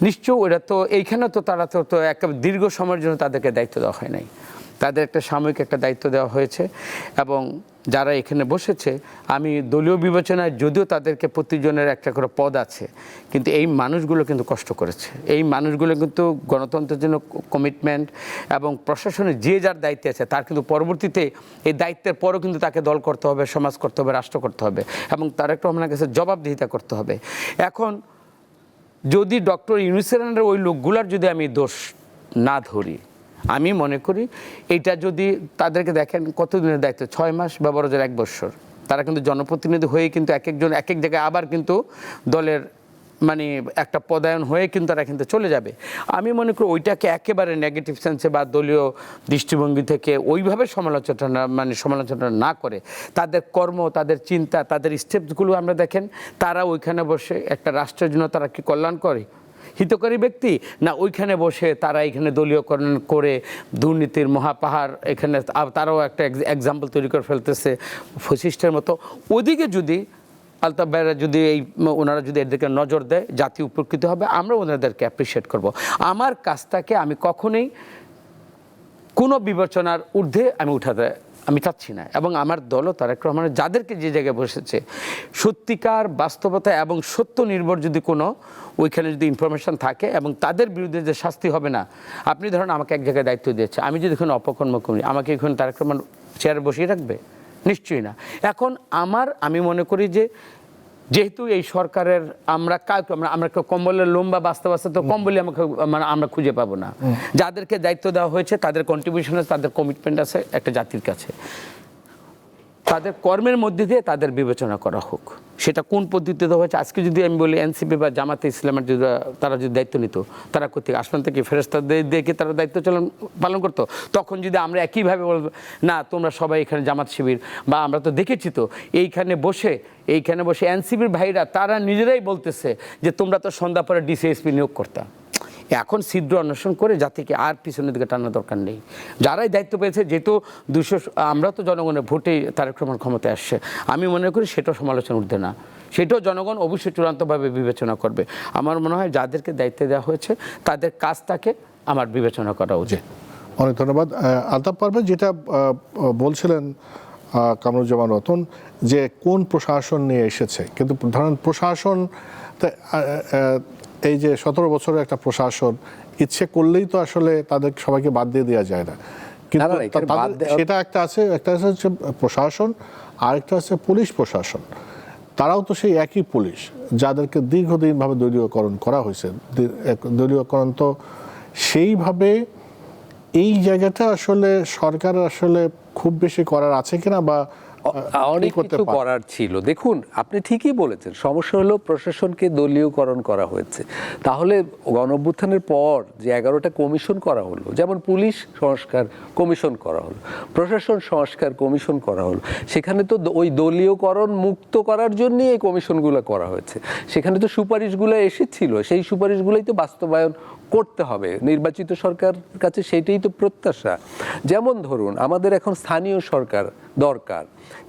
নিশ্চয় ওরা তো এইখানে তো তারা তো একটা দীর্ঘ সময়ের জন্য তাদেরকে দায়িত্ব দেওয়া হয় নাই, তাদের একটা সাময়িক একটা দায়িত্ব দেওয়া হয়েছে। এবং যারা এখানে বসেছে আমি দলীয় বিবেচনায় যদিও তাদেরকে প্রতিজনের একটা করে পদ আছে, কিন্তু এই মানুষগুলো কিন্তু কষ্ট করেছে, এই মানুষগুলো কিন্তু গণতন্ত্রের জন্য কমিটমেন্ট এবং প্রশাসনের যে যার দায়িত্বে আছে তার কিন্তু পরবর্তীতে এই দায়িত্বের পরও কিন্তু তাকে দল করতে হবে, সমাজ করতে হবে, রাষ্ট্র করতে হবে এবং তারেক রহমানের কাছে জবাবদিহিতা করতে হবে। এখন যদি ডক্টর ইউনূসের ওই লোকগুলার যদি আমি দোষ না ধরি, আমি মনে করি এইটা যদি তাদেরকে দেখেন কতদিনের দায়িত্ব, 6 মাস বা বড় জোর 1 বছর, তারা কিন্তু জনপ্রতিনিধি হয়ে কিন্তু এক একজন এক এক জায়গায় আবার কিন্তু দলের মানে একটা পদায়ন হয়ে কিন্তু তারা কিন্তু চলে যাবে। আমি মনে করি ওইটাকে একেবারে নেগেটিভ সেন্সে বা দলীয় দৃষ্টিভঙ্গি থেকে ওইভাবে সমালোচনা না করে তাদের কর্ম, তাদের চিন্তা, তাদের স্টেপসগুলো আমরা দেখেন, তারা ওইখানে বসে একটা রাষ্ট্রের জন্য তারা কি কল্যাণ করে, হিতকারী ব্যক্তি, না ওইখানে বসে তারা এখানে দলীয়করণ করে দুর্নীতির মহাপাহাড় এখানে তারাও একটা এক্সাম্পল তৈরি করে ফেলতেছে ফ্যাসিস্টের মতো। ওদিকে যদি আলতাফ ভাইরা যদি ওনারা যদি এদেরকে নজর দেয়, জাতি উপকৃত হবে, আমরা ওনাদেরকে অ্যাপ্রিসিয়েট করব। আমার কাজটাকে আমি কখনোই কোনো বিবেচনার ঊর্ধ্বে আমি উঠাতে আমি চাচ্ছি না, এবং আমার দলও তারেক রহমানের যাদেরকে যে জায়গায় বসেছে সত্যিকার বাস্তবতা এবং সত্য নির্ভর যদি কোনো ওইখানে যদি ইনফরমেশন থাকে এবং তাদের বিরুদ্ধে যে শাস্তি হবে না। আপনি ধরেন আমাকে এক জায়গায় দায়িত্ব দিয়েছে, আমি যদি এখানে অপকর্ম করি আমাকে এখানে তারেক রহমান চেয়ারে বসিয়ে রাখবে? নিশ্চয়ই না। এখন আমি মনে করি যে যেহেতু এই সরকারের আমরা কম্বলের লম্বা বাঁচতে বাঁচতে তো কম্বলই আমাকে আমরা খুঁজে পাবো না। যাদেরকে দায়িত্ব দেওয়া হয়েছে তাদের কন্ট্রিবিউশন আছে, তাদের কমিটমেন্ট আছে একটা জাতির কাছে, তাদের কর্মের মধ্যে দিয়ে তাদের বিবেচনা করা হোক, সেটা কোন পদ্ধতিতে হয়েছে। আজকে যদি আমি বলি এনসিপি বা জামাতে ইসলামের যদি তারা যদি দায়িত্ব নিত, তারা কোথেকে আসমান থেকে ফেরেশতা দিয়ে তারা দায়িত্ব পালন করতো, তখন যদি আমরা একইভাবে বলবো না তোমরা সবাই এখানে জামাত শিবির, বা আমরা তো দেখেছি তো এইখানে বসে এনসিপির ভাইরা তারা নিজেরাই বলতেছে যে তোমরা তো সন্ধ্যা পরে ডিসিএসপি নিয়োগ করতা। এখন ছিদ্র অন্বেষণ করে জাতিকে আর পিছনের দিকে টানার দরকার নেই। যারাই দায়িত্ব পেয়েছে, যেহেতু আমরা তো জনগণের ভোটেই তারেক রহমান ক্ষমতায় আসছে, আমি মনে করি সেটাও সমালোচনা উঠবে না, সেটাও জনগণ অবশ্যই চূড়ান্তভাবে বিবেচনা করবে। আমার মনে হয় যাদেরকে দায়িত্ব দেওয়া হয়েছে তাদের কাজটাকে আমার বিবেচনা করা উচিত। অনেক ধন্যবাদ। আলতাফ পারভেজ, যেটা বলছিলেন কামরুজ্জামান রতন যে কোন প্রশাসন নিয়ে এসেছে, কিন্তু ধরেন প্রশাসন এই যে 17 বছরের একটা প্রশাসন ইচ্ছে করলেই তো আসলে তাদের সবাইকে বাদ দিয়ে দেওয়া যায় না, কিন্তু সেটা একটা আছে হচ্ছে প্রশাসন, আরেকটা আছে পুলিশ প্রশাসন। তারাও তো সেই একই পুলিশ যাদেরকে দীর্ঘদিনভাবে দলীয়করণ করা হয়েছে। দলীয়করণ তো সেইভাবে এই জায়গাটা আসলে সরকার আসলে খুব বেশি করার আছে কিনা, বা অনেক করতে কিছু পারে? করার ছিল। দেখুন, আপনি ঠিকই বলেছেন, সমস্যা হলো প্রশাসনকে দলীয়করণ করা হয়েছে। তাহলে গণঅভ্যুত্থানের পর যে 11টা কমিশন করা হলো, যেমন পুলিশ সংস্কার কমিশন করা হলো, প্রশাসন সংস্কার কমিশন করা হলো, সেখানে তো ওই দলীয়করণ মুক্ত করার জন্যই এই কমিশনগুলো করা হয়েছে। সেখানে তো সুপারিশগুলো এসেছিল, সেই সুপারিশগুলোই তো বাস্তবায়ন করতে হবে। নির্বাচিত সরকার কাছে সেটাই তো প্রত্যাশা। যেমন ধরুন, আমাদের এখন স্থানীয় সরকার দরকার,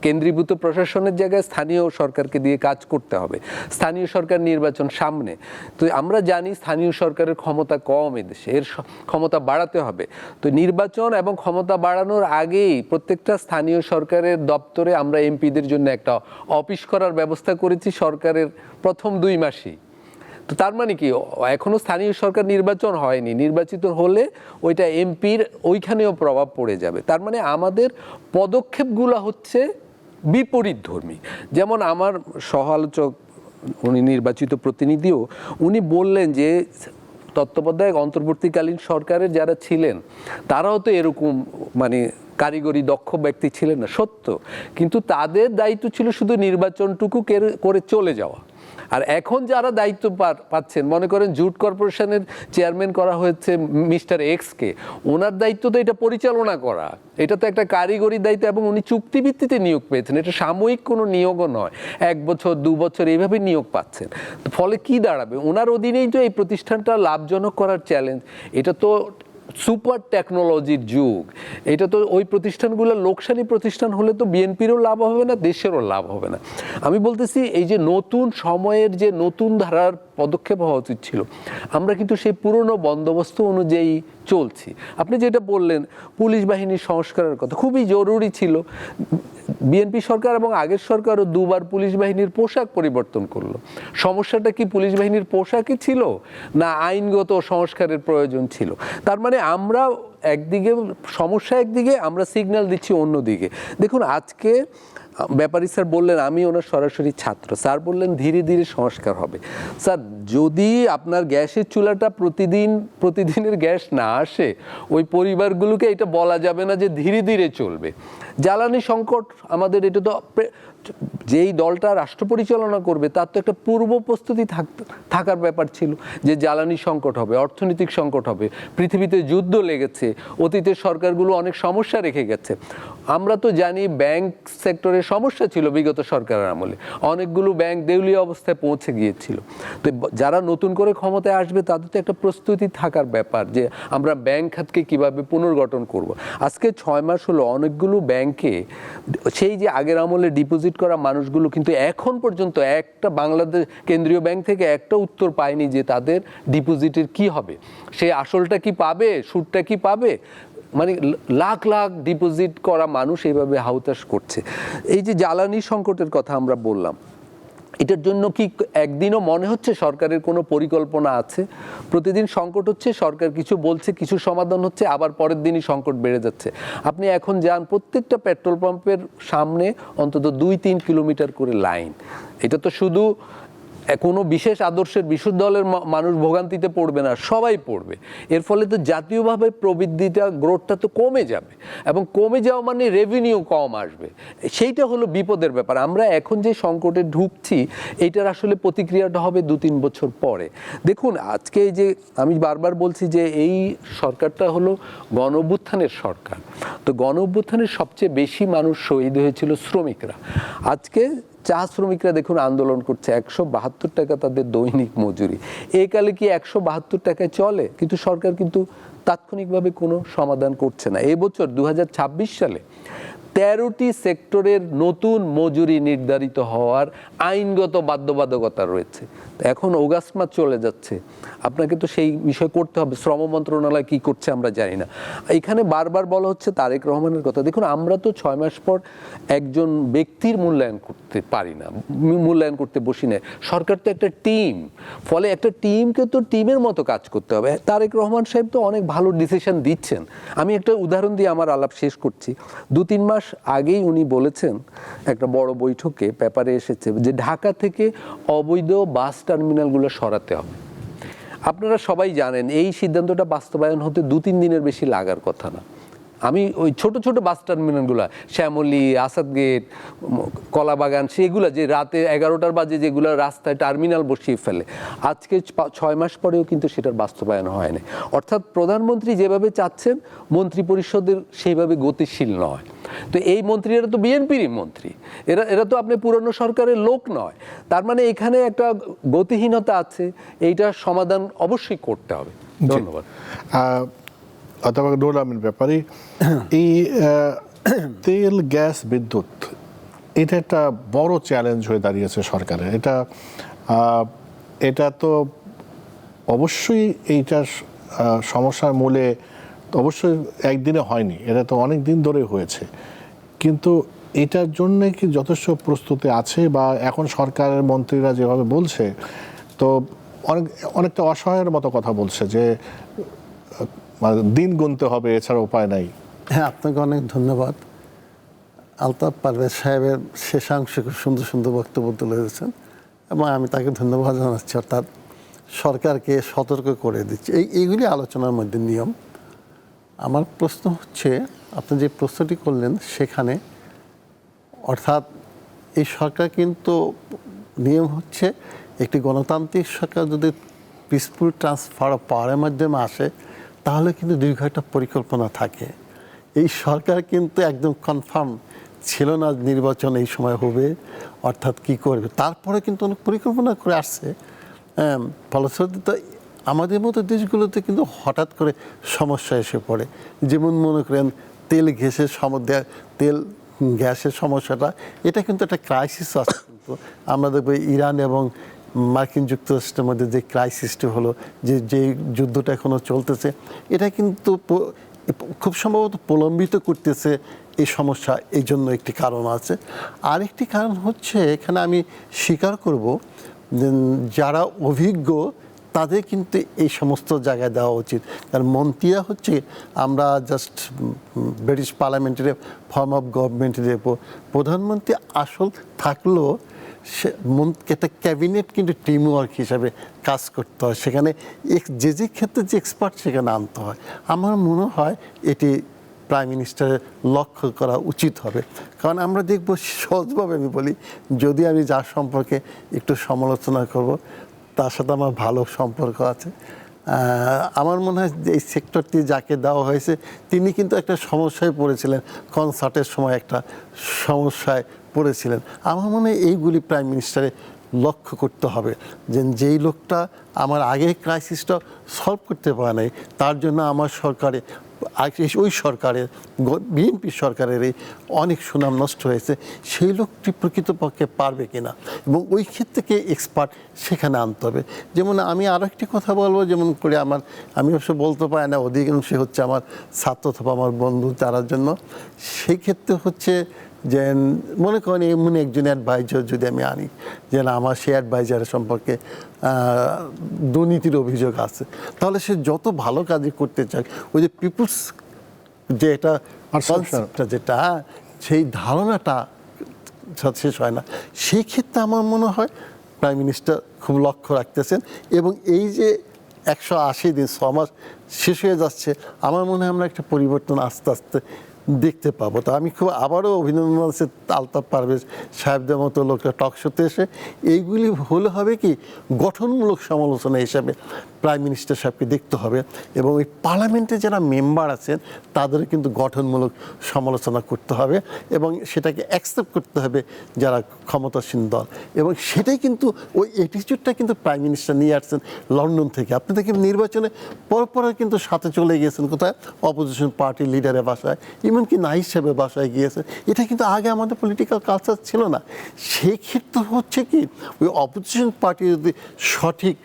কেন্দ্রীভূত প্রশাসনের জায়গায় স্থানীয় সরকারকে দিয়ে কাজ করতে হবে। স্থানীয় সরকার নির্বাচন সামনে, তো আমরা জানি স্থানীয় সরকারের ক্ষমতা কম এদেশে, এর ক্ষমতা বাড়াতে হবে। তো নির্বাচন এবং ক্ষমতা বাড়ানোর আগেই প্রত্যেকটা স্থানীয় সরকারের দপ্তরে আমরা এমপিদের জন্য একটা অফিস করার ব্যবস্থা করেছি সরকারের প্রথম 2 মাসেই। তো তার মানে কি, এখনো স্থানীয় সরকার নির্বাচন হয়নি, নির্বাচিত হলে ওইটা এমপির ওইখানেও প্রভাব পড়ে যাবে। তার মানে আমাদের পদক্ষেপগুলো হচ্ছে বিপরীতধর্মী। যেমন আমার সহ আলোচক, উনি নির্বাচিত প্রতিনিধিও, উনি বললেন যে তত্ত্বাবধায়ক অন্তর্বর্তীকালীন সরকারের যারা ছিলেন তারাও তো এরকম মানে কারিগরি দক্ষ ব্যক্তি ছিলেন না, সত্য, কিন্তু তাদের দায়িত্ব ছিল শুধু নির্বাচনটুকু করে চলে যাওয়া। আর এখন যারা দায়িত্ব পাচ্ছেন, মনে করেন জুট কর্পোরেশনের চেয়ারম্যান করা হয়েছে মিস্টার এক্সকে, ওনার দায়িত্ব তো এটা পরিচালনা করা, এটা তো একটা কারিগরি দায়িত্ব, এবং উনি চুক্তিভিত্তিতে নিয়োগ পেয়েছেন, এটা সাময়িক কোনো নিয়োগও নয়, 1 বছর 2 বছর এইভাবে নিয়োগ পাচ্ছেন। ফলে কি দাঁড়াবে, ওনার অধীনেই তো এই প্রতিষ্ঠানটা লাভজনক করার চ্যালেঞ্জ। এটা তো সুপার টেকনোলজির যুগ, এটা তো ওই প্রতিষ্ঠানগুলো লোকসানি প্রতিষ্ঠান হলে তো বিএনপিরও লাভ হবে না, দেশেরও লাভ হবে না। আমি বলতেছি, এই যে নতুন সময়ের যে নতুন ধারার পদক্ষেপ হওয়া উচিত ছিল, আমরা কিন্তু সেই পুরনো বন্দোবস্ত অনুযায়ী চলছি। আপনি যেটা বললেন পুলিশ বাহিনীর সংস্কারের কথা, খুবই জরুরি ছিল। বিএনপি সরকার এবং আগের সরকারও 2 বার পুলিশ বাহিনীর পোশাক পরিবর্তন করলো। সমস্যাটা কি পুলিশ বাহিনীর পোশাকই ছিল, না আইনগত সংস্কারের প্রয়োজন ছিল? তার মানে আমরা একদিকে সমস্যা, একদিকে আমরা সিগন্যাল দিচ্ছি অন্যদিকে। দেখুন, আজকে ব্যাপারী স্যার বললেন, আমি ওনার সরাসরি ছাত্র, স্যার বললেন ধীরে ধীরে সংস্কার হবে। স্যার, যদি আপনার গ্যাসের চুলাটা প্রতিদিনের গ্যাস না আসে, ওই পরিবারগুলোকে এটা বলা যাবে না যে ধীরে ধীরে চলবে। জ্বালানি সংকট আমাদের, এটা তো যেই দলটা রাষ্ট্র পরিচালনা করবে তার তো একটা পূর্ব প্রস্তুতি থাকার ব্যাপার ছিল, যে জ্বালানি সংকট হবে, অর্থনৈতিক সংকট হবে, পৃথিবীতে যুদ্ধ লেগেছে, অতীতের সরকারগুলো অনেক সমস্যা রেখে গেছে। আমরা তো জানি ব্যাংক সেক্টরের সমস্যা ছিল বিগত সরকারের আমলে, অনেকগুলো ব্যাংক দেউলিয়া অবস্থায় পৌঁছে গিয়েছিল। তো যারা নতুন করে ক্ষমতায় আসবে তাদের তো একটা প্রস্তুতি থাকার ব্যাপার, যে আমরা ব্যাংক খাতকে কিভাবে পুনর্গঠন করব। আজকে 6 মাস হলো অনেকগুলো ব্যাংকে সেই যে আগের আমলে ডিপোজিট করা মানুষগুলো কিন্তু এখন পর্যন্ত একটা বাংলাদেশ কেন্দ্রীয় ব্যাংক থেকে একটা উত্তর পায়নি যে তাদের ডিপোজিটের কি হবে, সে আসলটা কি পাবে, সুদটা কি পাবে। মানে লাখ লাখ ডিপোজিট করা মানুষ এইভাবে হাউতাশ করছে। এই যে জ্বালানি সংকটের কথা আমরা বললাম, এটার জন্য কি একদিনও মনে হচ্ছে সরকারের কোনো পরিকল্পনা আছে? প্রতিদিন সংকট হচ্ছে, সরকার কিছু বলছে, কিছু সমাধান হচ্ছে, আবার পরের দিনই সংকট বেড়ে যাচ্ছে। আপনি এখন যান, প্রত্যেকটা পেট্রোল পাম্পের সামনে অন্তত 2-3 কিলোমিটার করে লাইন। এটা তো শুধু কোনো বিশেষ আদর্শের বিশুদ্ধ দলের মানুষ ভোগান্তিতে পড়বে না, সবাই পড়বে। এর ফলে তো জাতীয়ভাবে প্রবৃদ্ধিটা, গ্রোথটা তো কমে যাবে, এবং কমে যাওয়া মানে রেভিনিউ কম আসবে। সেইটা হলো বিপদের ব্যাপার। আমরা এখন যে সংকটে ঢুকছি, এইটার আসলে প্রতিক্রিয়াটা হবে 2-3 বছর পরে। দেখুন, আজকে এই যে আমি বারবার বলছি যে এই সরকারটা হলো গণঅভ্যুত্থানের সরকার, তো গণঅভ্যুত্থানের সবচেয়ে বেশি মানুষ শহীদ হয়েছিল শ্রমিকরা। আজকে চা শ্রমিকরা দেখুন আন্দোলন করছে, 172 টাকা তাদের দৈনিক মজুরি। এই কালে কি 172 টাকায় চলে? কিন্তু সরকার কিন্তু তাৎক্ষণিকভাবে কোনো সমাধান করছে না। এবছর 2026 সালে 13টি সেক্টরের নতুন মজুরি নির্ধারিত হওয়ার আইনগত বাধ্যবাধকতা রয়েছে। এখন অগাস্ট মাস চলে যাচ্ছে, আপনাকে তো সেই বিষয় করতে হবে। শ্রম মন্ত্রণালয় কি করছে আমরা জানি না। এখানে বারবার বলা হচ্ছে তারেক রহমানের কথা। দেখুন, আমরা তো 6 মাস পর একজন ব্যক্তির মূল্যায়ন করতে পারি না, মূল্যায়ন করতে বসি না। সরকার তো একটা টিম, ফলে একটা টিমকে তো টিমের মতো কাজ করতে হবে। তারেক রহমান সাহেব তো অনেক ভালো ডিসিশন দিচ্ছেন। আমি একটা উদাহরণ দিয়ে আমার আলাপ শেষ করছি। 2-3 মাস আগেই উনি বলেছেন, একটা বড় বৈঠকে পেপারে এসেছে, যে ঢাকা থেকে অবৈধ বাস টার্মিনালগুলো সরাতে হবে। আপনারা সবাই জানেন এই সিদ্ধান্তটা বাস্তবায়ন হতে 2-3 দিনের বেশি লাগার কথা না। আমি ওই ছোট ছোট বাস টার্মিনালগুলো, শ্যামলী, আসাদ গেট, কলাবাগান, সেগুলো যে রাতে 11টার বাজে যেগুলো রাস্তায় টার্মিনাল বসিয়ে ফেলে, আজকে 6 মাস পরেও কিন্তু সেটার বাস্তবায়ন হয়নি। অর্থাৎ প্রধানমন্ত্রী যেভাবে চাচ্ছেন, মন্ত্রী পরিষদের সেইভাবে গতিশীল নয়। তো এই মন্ত্রীরা তো বিএনপিরই মন্ত্রী, এরা তো আপনি পুরনো সরকারের লোক নয়। তার মানে এখানে একটা গতিহীনতা আছে, এইটার সমাধান অবশ্যই করতে হবে। ধন্যবাদ। অথবা নুরুল আমিন ব্যাপারী, এই তেল, গ্যাস, বিদ্যুৎ, এটা একটা বড় চ্যালেঞ্জ হয়ে দাঁড়িয়েছে সরকারের। এটা তো অবশ্যই এইটার সমস্যার মূলে অবশ্যই একদিনে হয়নি, এটা তো অনেক দিন ধরে হয়েছে। কিন্তু এটার জন্য কি যথেষ্ট প্রস্তুতি আছে, বা এখন সরকারের মন্ত্রীরা যেভাবে বলছে, তো অনেকটা অসহায়ের মতো কথা বলছে যে দিন গুনতে হবে, এছাড়া উপায় নাই। হ্যাঁ, আপনাকে অনেক ধন্যবাদ। আলতাফ পারভেজ সাহেবের শেষাংশে খুব সুন্দর সুন্দর বক্তব্য তুলে ধরেছেন এবং আমি তাকে ধন্যবাদ জানাচ্ছি। অর্থাৎ সরকারকে সতর্ক করে দিচ্ছে, এইগুলি আলোচনার মধ্যে নিয়ম। আমার প্রশ্ন হচ্ছে, আপনি যে প্রশ্নটি করলেন সেখানে, অর্থাৎ এই সরকার কিন্তু নিয়ম হচ্ছে একটি গণতান্ত্রিক সরকার যদি পিসফুল ট্রান্সফার অফ পাওয়ারের মাধ্যমে আসে, তাহলে কিন্তু দীর্ঘ একটা পরিকল্পনা থাকে। এই সরকার কিন্তু একদম কনফার্ম ছিল না নির্বাচন এই সময় হবে, অর্থাৎ কি করবে। তারপরে কিন্তু অনেক পরিকল্পনা করে আসছে। ফলশ্রুতিতে আমাদের মতো দেশগুলোতে কিন্তু হঠাৎ করে সমস্যা এসে পড়ে। যেমন মনে করেন তেল গ্যাসের সমস্যাটা, এটা কিন্তু একটা ক্রাইসিস আছে। কিন্তু আমরা দেখব ইরান এবং মার্কিন যুক্তরাষ্ট্রের মধ্যে যে ক্রাইসিসটি হলো, যে যুদ্ধটা এখনও চলতেছে, এটা কিন্তু খুব সম্ভবত প্রলম্বিত করতেছে এই সমস্যা। এই জন্য একটি কারণ আছে। আরেকটি কারণ হচ্ছে, এখানে আমি স্বীকার করব যে যারা অভিজ্ঞ তাদের কিন্তু এই সমস্ত জায়গায় দেওয়া উচিত। কারণ মন্ত্রীরা হচ্ছে, আমরা জাস্ট ব্রিটিশ পার্লামেন্টের ফর্ম অফ গভর্নমেন্টে দেখব, প্রধানমন্ত্রী আসল থাকলেও সে একটা ক্যাবিনেট কিন্তু টিম ওয়ার্ক হিসাবে কাজ করতে হয়। সেখানে যে ক্ষেত্রে যে এক্সপার্ট সেখানে আনতে হয়। আমার মনে হয় এটি প্রাইম মিনিস্টারের লক্ষ্য করা উচিত হবে। কারণ আমরা দেখব, সহজভাবে আমি বলি, যদি আমি যার সম্পর্কে একটু সমালোচনা করব, তার সাথে আমার ভালো সম্পর্ক আছে। আমার মনে হয় যে এই সেক্টরটি যাকে দেওয়া হয়েছে, তিনি কিন্তু একটা সমস্যায় পড়েছিলেন, কনসার্টের সময় একটা সমস্যায় পড়েছিলেন। আমার মনে হয় এইগুলি প্রাইম মিনিস্টারে লক্ষ্য করতে হবে, যে যেই লোকটা আমার আগের ক্রাইসিসটা সলভ করতে পারে নাই, তার জন্য আমার সরকারে, ওই সরকারের, বিএনপি সরকারেরই অনেক সুনাম নষ্ট হয়েছে, সেই লোকটি প্রকৃতপক্ষে পারবে কিনা, এবং ওই ক্ষেত্রে কে এক্সপার্ট সেখানে আনতে হবে। যেমন আমি আরও একটি কথা বলবো, যেমন করে আমি অবশ্য বলতে পারি না, অধিকাংশ হচ্ছে আমার ছাত্র অথবা আমার বন্ধু, তার জন্য সেই ক্ষেত্রে হচ্ছে যে মনে করেন এমন একজন অ্যাডভাইজার যদি আমি আনি, যে না আমার সেই অ্যাডভাইজারের সম্পর্কে দুর্নীতির অভিযোগ আছে, তাহলে সে যত ভালো কাজই করতে চায়, ওই যে পিপুলস যে এটা কনসেপ্টটা, যেটা সেই ধারণাটা শেষ হয় না। সেই ক্ষেত্রে আমার মনে হয় প্রাইম মিনিস্টার খুব লক্ষ্য রাখতেছেন, এবং এই যে 180 দিন 6 মাস শেষ হয়ে যাচ্ছে, আমার মনে হয় আমরা একটা পরিবর্তন আস্তে আস্তে দেখতে পাবো। তো আমি খুব আবারও অভিনন্দন জানাচ্ছি আলতাফ পারভেজ সাহেবদের মতো লোকটা টক শোতে এসে এইগুলি হলে হবে কি, গঠনমূলক সমালোচনা হিসাবে প্রাইম মিনিস্টার সাহেবকে দেখতে হবে, এবং ওই পার্লামেন্টে যারা মেম্বার আছেন তাদের কিন্তু গঠনমূলক সমালোচনা করতে হবে, এবং সেটাকে অ্যাকসেপ্ট করতে হবে যারা ক্ষমতাসীন দল। এবং সেটাই কিন্তু ওই অ্যাটিটিউডটা কিন্তু প্রাইম মিনিস্টার নিয়ে আসছেন লন্ডন থেকে। আপনি দেখেন নির্বাচনে পরপর কিন্তু সাথে চলে গিয়েছেন কোথায়, অপোজিশন পার্টির লিডারের বাসায়, এমনকি নাইস সাহেবের বাসায় গিয়েছে। এটা কিন্তু আগে আমাদের পলিটিক্যাল কালচার ছিল না। সেই ক্ষেত্রে হচ্ছে কি, ওই অপোজিশন পার্টি যদি সঠিক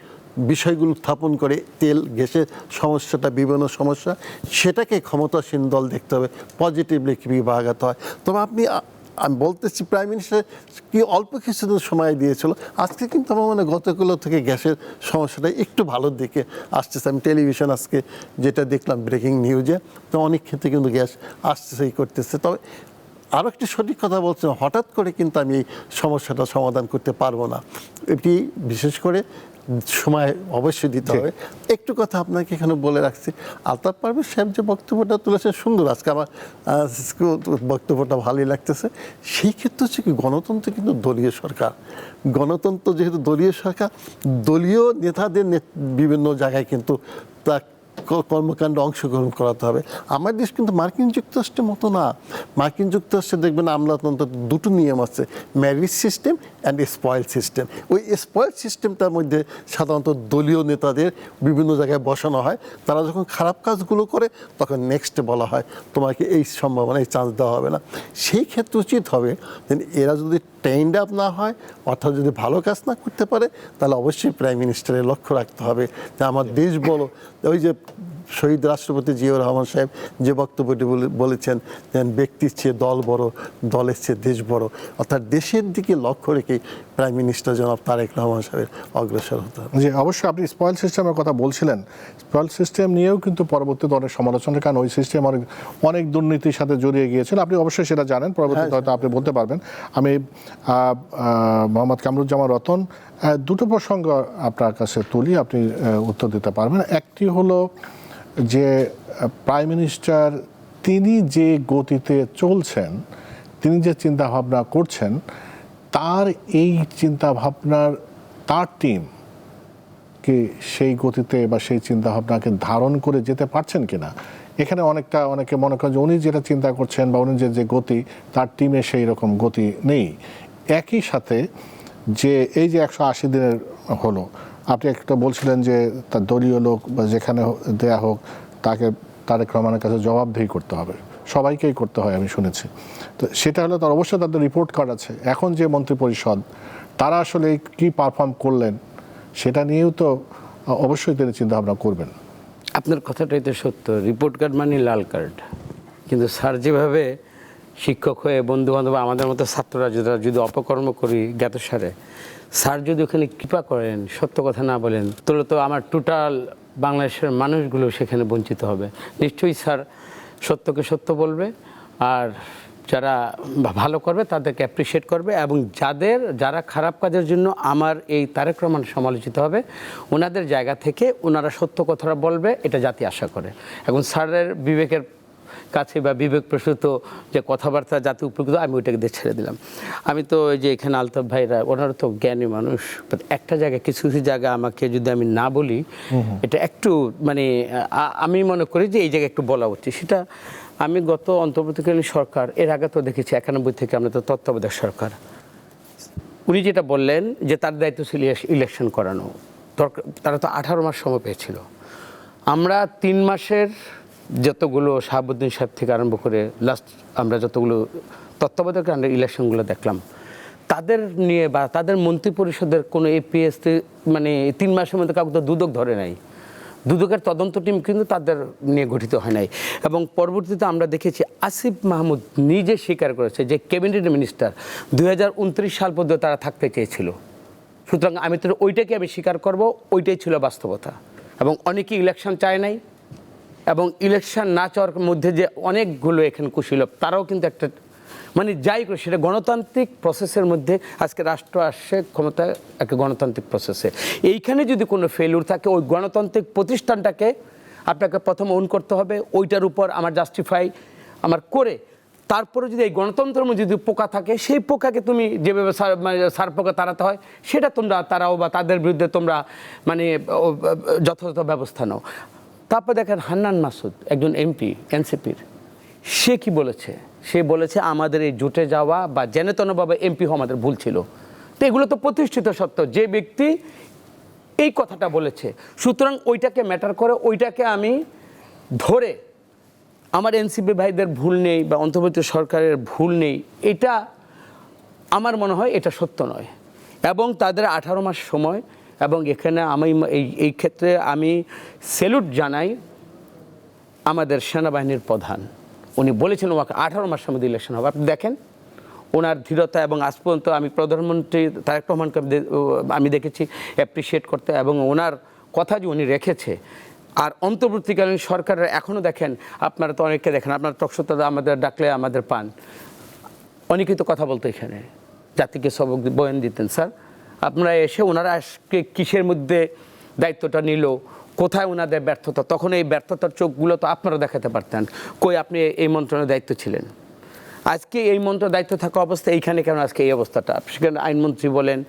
বিষয়গুলো উত্থাপন করে, তেল গ্যাসের সমস্যাটা বিভিন্ন সমস্যা, সেটাকে ক্ষমতাসীন দল দেখতে হবে পজিটিভলি কীভাবে আগাতে হয়। তবে আমি বলতেছি প্রাইম মিনিস্টার কি অল্প কিছুদিন সময় দিয়েছিল, আজকে কিন্তু আমার মনে গতগুলো থেকে গ্যাসের সমস্যাটা একটু ভালোর দিকে আসতেছে। আমি টেলিভিশন আজকে যেটা দেখলাম ব্রেকিং নিউজে, তো অনেক ক্ষেত্রে কিন্তু গ্যাস আসতেছেই করতেছে। তবে আরও একটি সঠিক কথা বলছেন, হঠাৎ করে কিন্তু আমি এই সমস্যাটা সমাধান করতে পারবো না। এটি বিশেষ করে সময় অবশ্যই দিতে হবে। একটু কথা আপনাকে এখানে বলে রাখছি, আলতাফ পারভেজ সাহেব যে বক্তব্যটা তুলেছে সুন্দর, আজকে আমার বক্তব্যটা ভালোই লাগতেছে। সেই ক্ষেত্রে হচ্ছে কি, গণতন্ত্র কিন্তু দলীয় সরকার, গণতন্ত্র যেহেতু দলীয় সরকার, দলীয় নেতাদের বিভিন্ন জায়গায় কিন্তু তা কর্মকাণ্ডে অংশগ্রহণ করাতে হবে। আমার দেশ কিন্তু মার্কিন যুক্তরাষ্ট্রের মতো না। মার্কিন যুক্তরাষ্ট্রে দেখবেন আমলাতন্ত্র দুটো নিয়ম আছে, merit system and spoil system. ওই স্পয়েল সিস্টেমটার মধ্যে সাধারণত দলীয় নেতাদের বিভিন্ন জায়গায় বসানো হয়। তারা যখন খারাপ কাজগুলো করে তখন নেক্সটে বলা হয় তোমাকে এই সম্ভাবনা, এই চান্স দেওয়া হবে না। সেই ক্ষেত্রে উচিত হবে যে এরা যদি ট্রেন্ড আপ না হয়, অর্থাৎ যদি ভালো কাজ না করতে পারে, তাহলে অবশ্যই প্রাইম মিনিস্টারের লক্ষ্য রাখতে হবে যে আমার দেশ বড়। ওই যে শহীদ রাষ্ট্রপতি জিয়াউর রহমান সাহেব যে বক্তব্যটি বলেছেন যে ব্যক্তির চেয়ে দল বড়, দলের চেয়ে দেশ বড়, অর্থাৎ দেশের দিকে লক্ষ্য রেখে প্রাইম মিনিস্টার জনাব তারেক রহমান সাহেবের অগ্রসর হতে হবে। জি, অবশ্যই আপনি স্পয়েল সিস্টেমের কথা বলছিলেন। স্পয়েল সিস্টেম নিয়েও কিন্তু পরবর্তীতে অনেক সমালোচনা, কারণ ওই সিস্টেম অনেক দুর্নীতির সাথে জড়িয়ে গিয়েছিল। আপনি অবশ্যই সেটা জানেন, পরবর্তীতে হয়তো আপনি বলতে পারবেন। আমি মোহাম্মদ কামরুজ্জামান রতন, দুটো প্রসঙ্গ আপনার কাছে তুলি, আপনি উত্তর দিতে পারবেন। একটি হলো যে প্রাইম মিনিস্টার তিনি যে গতিতে চলছেন, তিনি যে চিন্তাভাবনা করছেন, তার এই চিন্তাভাবনার তার টিম কি সেই গতিতে বা সেই চিন্তাভাবনাকে ধারণ করে যেতে পারছেন কিনা। এখানে অনেকে মনে করেন যে উনি যেটা চিন্তা করছেন বা উনি যে গতি, তার টিমে সেই রকম গতি নেই। একই সাথে যে এই যে 180 দিনের হলো, আপনি একটা বলছিলেন যে তার দলীয় লোক বা যেখানে দেয়া হোক তাকে তারেক রহমানের কাছে জবাবদিহি করতে হবে, সবাইকেই করতে হয় আমি শুনেছি। তো সেটা হলো তার অবশ্যই তাদের রিপোর্ট কার্ড আছে। এখন যে মন্ত্রিপরিষদ তারা আসলে কি পারফর্ম করলেন সেটা নিয়েও তো অবশ্যই তিনি চিন্তাভাবনা করবেন। আপনার কথাটাই তো সত্য, রিপোর্ট কার্ড মানে লাল কার্ড। কিন্তু স্যার যেভাবে শিক্ষক হয়ে বন্ধুবান্ধব আমাদের মতো ছাত্ররা যদি অপকর্ম করি জ্ঞাতসারে, স্যার যদি ওখানে কৃপা করেন, সত্য কথা না বলেন, তাহলে তো আমার টোটাল বাংলাদেশের মানুষগুলো সেখানে বঞ্চিত হবে। নিশ্চয়ই স্যার সত্যকে সত্য বলবে, আর যারা ভালো করবে তাদেরকে অ্যাপ্রিসিয়েট করবে, এবং যারা খারাপ কাজের জন্য আমার এই তারেক রহমান সমালোচিত হবে, ওনাদের জায়গা থেকে ওনারা সত্য কথাটা বলবে, এটা জাতি আশা করে। এখন স্যারের বিবেকের কাছে বা বিবেক প্রসূত যে কথাবার্তা জাতি উপকৃত, আমি ওইটাকে দিয়ে ছেড়ে দিলাম। আমি তো ওই যে এখানে আলতাফ ভাইরা, ওনারা তো জ্ঞানী মানুষ, একটা জায়গায় কিছু কিছু জায়গা আমাকে যদি আমি না বলি, এটা একটু মানে আমি মনে করি যে এই জায়গায় একটু বলা উচিত। সেটা আমি গত অন্তর্বর্তীকালীন সরকার, এর আগে তো দেখেছি 91 থেকে আমরা তো তত্ত্বাবধায়ক সরকার, উনি যেটা বললেন যে তার দায়িত্ব ছিল ইলেকশন করানো, তারা তো 18 মাস সময় পেয়েছিল। আমরা 3 মাসের যতগুলো শাহাবুদ্দিন সাহেব থেকে আরম্ভ করে লাস্ট আমরা যতগুলো তত্ত্বাবধায়ক ইলেকশনগুলো দেখলাম, তাদের নিয়ে বা তাদের মন্ত্রী পরিষদের কোনো এপিএস মানে 3 মাসের মধ্যে কাউকে তো দুদক ধরে নাই। দুদকের তদন্ত টিম কিন্তু তাদের নিয়ে গঠিত হয় নাই। এবং পরবর্তীতে আমরা দেখেছি আসিফ মাহমুদ নিজে স্বীকার করেছে যে ক্যাবিনেট মিনিস্টার 2029 সাল পর্যন্ত তারা থাকতে চেয়েছিল। সুতরাং আমি তো ওইটাকে আমি স্বীকার করব, ওইটাই ছিল বাস্তবতা। এবং অনেকেই ইলেকশন চায় নাই, এবং ইলেকশন না চাওয়ার মধ্যে যে অনেকগুলো এখানে কুশীলব, তারাও কিন্তু একটা মানে যাই করে সেটা গণতান্ত্রিক প্রসেসের মধ্যে আজকে রাষ্ট্র আসছে ক্ষমতা একটা গণতান্ত্রিক প্রসেসে। এইখানে যদি কোনো ফেলিউর থাকে, ওই গণতান্ত্রিক প্রতিষ্ঠানটাকে আপনাকে প্রথম ওন করতে হবে, ওইটার উপর আমার জাস্টিফাই আমার করে, তারপরে যদি এই গণতন্ত্রের মধ্যে যদি পোকা থাকে, সেই পোকাকে তুমি যেভাবে সার পোকা তাড়াতে হয় সেটা তোমরা তারাও বা তাদের বিরুদ্ধে তোমরা মানে যথাযথ ব্যবস্থা নাও। তারপর দেখেন হান্নান মাসুদ একজন এমপি এনসিপির, সে কি বলেছে? সে বলেছে আমাদের এই জোটে যাওয়া বা যেনতেনভাবে এমপি হওয়া আমাদের ভুল ছিল। তো এগুলো তো প্রতিষ্ঠিত সত্য, যে ব্যক্তি এই কথাটা বলেছে। সুতরাং ওইটাকে ম্যাটার করে, ওইটাকে আমি ধরে আমার এনসিপি ভাইদের ভুল নেই বা অন্তর্বর্তী সরকারের ভুল নেই, এটা আমার মনে হয় এটা সত্য নয়। এবং তাদের 18 মাস সময়, এবং এখানে আমি এই ক্ষেত্রে আমি স্যালুট জানাই আমাদের সেনাবাহিনীর প্রধান। উনি বলেছেন ওকে 18 মাস সময় ইলেকশন হবে। আপনি দেখেন ওনার ধীরতা, এবং আজ পর্যন্ত আমি প্রধানমন্ত্রী তারেক রহমানকে আমি দেখেছি অ্যাপ্রিসিয়েট করতে, এবং ওনার কথা যে উনি রেখেছে। আর অন্তর্বর্তীকালীন সরকারের এখনও দেখেন, আপনারা তো অনেককে দেখেন, আপনার টকশোতে আমাদের ডাকলে আমাদের পান, অনেকেই তো কথা বলতো এখানে, জাতিকে সবক বয়ান দিতেন। স্যার আপনারা এসে ওনারা আজকে কিসের মধ্যে দায়িত্বটা নিল, কোথায় ওনাদের ব্যর্থতা, তখন এই ব্যর্থতার চোখগুলো তো আপনারা দেখাতে পারতেন। কই আপনি এই মন্ত্রণালয়ের দায়িত্ব ছিলেন, আজকে এই মন্ত্রণালয়ের দায়িত্ব থাকা অবস্থায় এইখানে কেন আজকে এই অবস্থাটা? সেখানে আইনমন্ত্রী বলেন,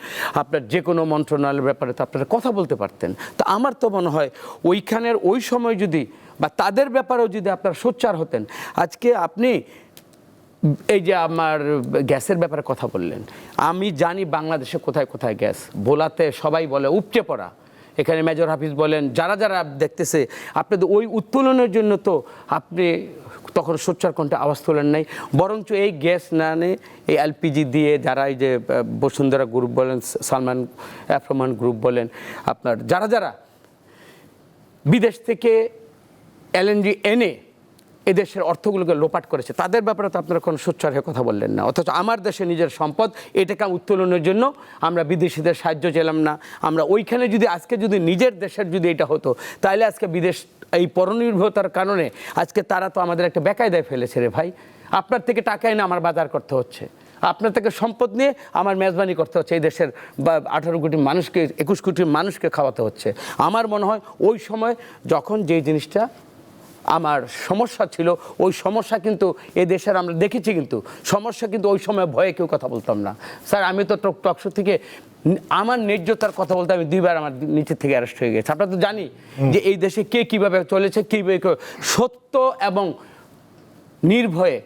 আপনার যে কোনো মন্ত্রণালয়ের ব্যাপারে তো আপনারা কথা বলতে পারতেন। তো আমার তো মনে হয় ওইখানের ওই সময় যদি বা তাদের ব্যাপারেও যদি আপনারা সোচ্চার হতেন, আজকে আপনি এই যে আমার গ্যাসের ব্যাপারে কথা বললেন, আমি জানি বাংলাদেশে কোথায় কোথায় গ্যাস, ভোলাতে সবাই বলে উপচে পড়া, এখানে মেজর হাফিজ বলেন, যারা যারা দেখতেছে, আপনাদের ওই উত্তোলনের জন্য তো আপনি তখন সোচ্চার কণ্ঠে আওয়াজ তোলেন নাই, বরঞ্চ এই গ্যাস না আনে এই এলপিজি দিয়ে যারা এই যে বসুন্ধরা গ্রুপ বলেন, সালমান এফ রহমান গ্রুপ বলেন, আপনার যারা যারা বিদেশ থেকে এলএনজি এনে এদেশের অর্থগুলোকে লোপাট করেছে, তাদের ব্যাপারে তো আপনারা কোনো সোচ্চার হয়ে কথা বললেন না। অথচ আমার দেশে নিজের সম্পদ এটাকে উত্তোলনের জন্য আমরা বিদেশিদের সাহায্য চাইলাম না। আমরা ওইখানে যদি আজকে যদি নিজের দেশের যদি এটা হতো, তাহলে আজকে বিদেশ এই পরনির্ভরতার কারণে আজকে তারা তো আমাদের একটা বেকায়দায় ফেলেছে রে ভাই। আপনার থেকে টাকা এনে আমার বাজার করতে হচ্ছে, আপনার থেকে সম্পদ নিয়ে আমার মেজবানি করতে হচ্ছে, এই দেশের 18 কোটি মানুষকে 21 কোটি মানুষকে খাওয়াতে হচ্ছে। আমার মনে হয় ওই সময় যখন যেই জিনিসটা আমার সমস্যা ছিল, ওই সমস্যা কিন্তু এ দেশের আমরা দেখেছি, কিন্তু সমস্যা কিন্তু ওই সময় ভয়ে কেউ কথা বলতাম না। স্যার আমি তো টকশো থেকে আমার ন্যায্যতার কথা বলতে আমি 2 বার আমার নিচের থেকে অ্যারেস্ট হয়ে গেছে। আপনারা তো জানি যে এই দেশে কে কীভাবে চলেছে, কীভাবে সত্য এবং নির্ভয়ে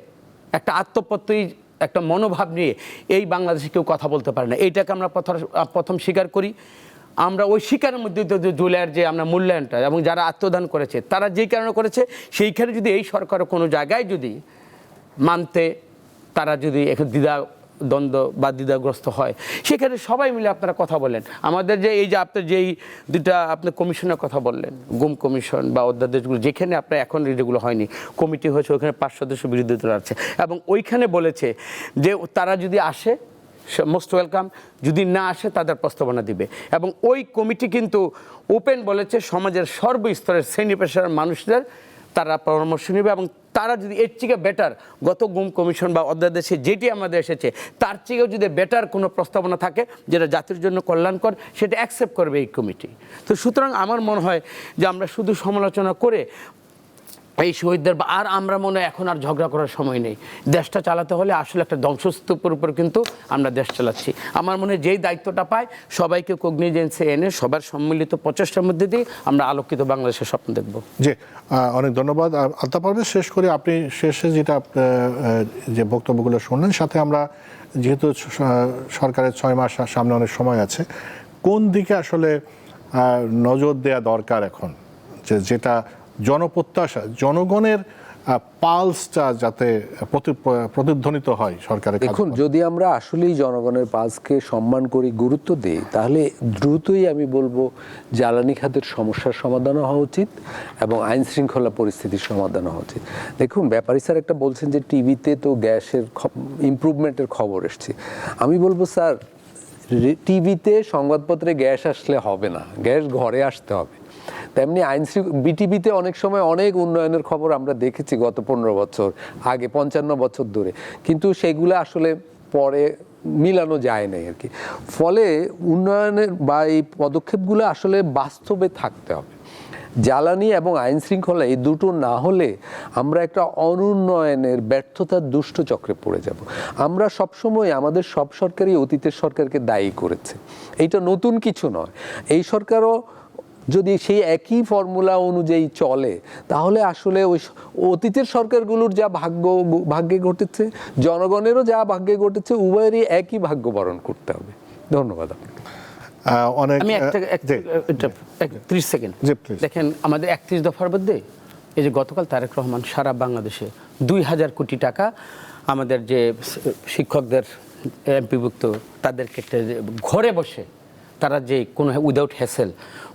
একটা আত্মপ্রত্যয়ী একটা মনোভাব নিয়ে এই বাংলাদেশে কেউ কথা বলতে পারে না। এইটাকে আমরা প্রথম স্বীকার করি। আমরা ওই শিকারের মধ্যে জুলাইয়ের যে আমরা মূল্যায়নটা এবং যারা আত্মদান করেছে তারা যেই কারণে করেছে, সেইখানে যদি এই সরকারের কোনো জায়গায় যদি মানতে তারা যদি একটু দ্বন্দ্ব বা দ্বিধাগ্রস্ত হয়, সেখানে সবাই মিলে আপনারা কথা বলেন। আমাদের যে এই যে আপনার যেই দুটা আপনি কমিশনের কথা বললেন, গুম কমিশন বা অধ্যাদেশগুলো, যেখানে আপনার এখন যেগুলো হয়নি, কমিটি হয়েছে, ওইখানে 5 সদস্য বিরোধী দল আছে এবং ওইখানে বলেছে যে তারা যদি আসে মোস্ট ওয়েলকাম, যদি না আসে তাদের প্রস্তাবনা দিবে। এবং ওই কমিটি কিন্তু ওপেন বলেছে সমাজের সর্বস্তরের শ্রেণী পেশার মানুষদের তারা পরামর্শ নেবে এবং তারা যদি এর থেকে বেটার গত গুম কমিশন বা অধ্যাদেশে যেটি আমাদের এসেছে তার থেকেও যদি বেটার কোনো প্রস্তাবনা থাকে যেটা জাতির জন্য কল্যাণকর, সেটা অ্যাকসেপ্ট করবে এই কমিটি। তো সুতরাং আমার মনে হয় যে আমরা শুধু সমালোচনা করে এই শহীদদের আর আমরা মনে হয় এখন আর ঝগড়া করার সময় নেই। দেশটা চালাতে হলে আসলে একটা ধ্বংসস্তূপের উপর কিন্তু আমরা দেশ চালাচ্ছি। আমার মনে হয় যেই দায়িত্বটা পায় সবাইকে কগনিজেন্সে এনে সবার সম্মিলিত প্রচেষ্টার মধ্যে দিয়ে আমরা আলোকিত বাংলাদেশের স্বপ্ন দেখব। জি, অনেক ধন্যবাদ। আলতাফ পারভেজ, শেষ করি, আপনি শেষে যেটা যে বক্তব্যগুলো শুনলেন, সাথে আমরা যেহেতু সরকারের 6 মাস সামনে অনেক সময় আছে, কোন দিকে আসলে নজর দেওয়া দরকার এখন, যেটা জনপ্রত্যাশা, জনগণের পালসটা যাতে প্রতিধ্বনিত হয় সরকারের? দেখুন, যদি আমরা আসলেই জনগণের পালসকে সম্মান করি, গুরুত্ব দিই, তাহলে দ্রুতই আমি বলবো জ্বালানি খাতের সমস্যার সমাধান হওয়া উচিত এবং আইন শৃঙ্খলা পরিস্থিতির সমাধান হওয়া উচিত। দেখুন, ব্যাপারী স্যার একটা বলছেন যে টিভিতে তো গ্যাসের ইমপ্রুভমেন্টের খবর এসছে। আমি বলবো স্যার, টিভিতে সংবাদপত্রে গ্যাস আসলে হবে না, গ্যাস ঘরে আসতে হবে। তেমনি বিটিভিতে অনেক সময় অনেক উন্নয়নের খবর আমরা দেখেছি গত 15 বছর আগে, 55 বছর ধরে, কিন্তু সেগুলো আসলে পরে মিলানো যায় না আর কি। ফলে উন্নয়নের বা এই পদক্ষেপগুলো আসলে বাস্তবে থাকতে হবে। জ্বালানি এবং আইন শৃঙ্খলা এই দুটো না হলে আমরা একটা অনুন্নয়নের ব্যর্থতার দুষ্ট চক্রে পড়ে যাব। আমরা সবসময় আমাদের সব সরকারই অতীতের সরকারকে দায়ী করেছে, এইটা নতুন কিছু নয়। এই সরকারও যদি সেই একই ফর্মুলা অনুযায়ী চলে, তাহলে আসলে ওই অতীতের সরকারগুলোর যা ভাগ্যে ঘটেছে, জনগণেরও যা ভাগ্যে ঘটেছে, উভয়েরই একই ভাগ্য বরণ করতে হবে। ধন্যবাদ আপনাকে। আমি 30 সেকেন্ড দেখেন, আমাদের 31 দফার মধ্যে এই যে গতকাল তারেক রহমান সারা বাংলাদেশে 2000 কোটি টাকা আমাদের যে শিক্ষকদের এমপিভুক্ত তাদেরকে ঘরে বসে তারা যে কোনো উইদাউট হ্যাসেল,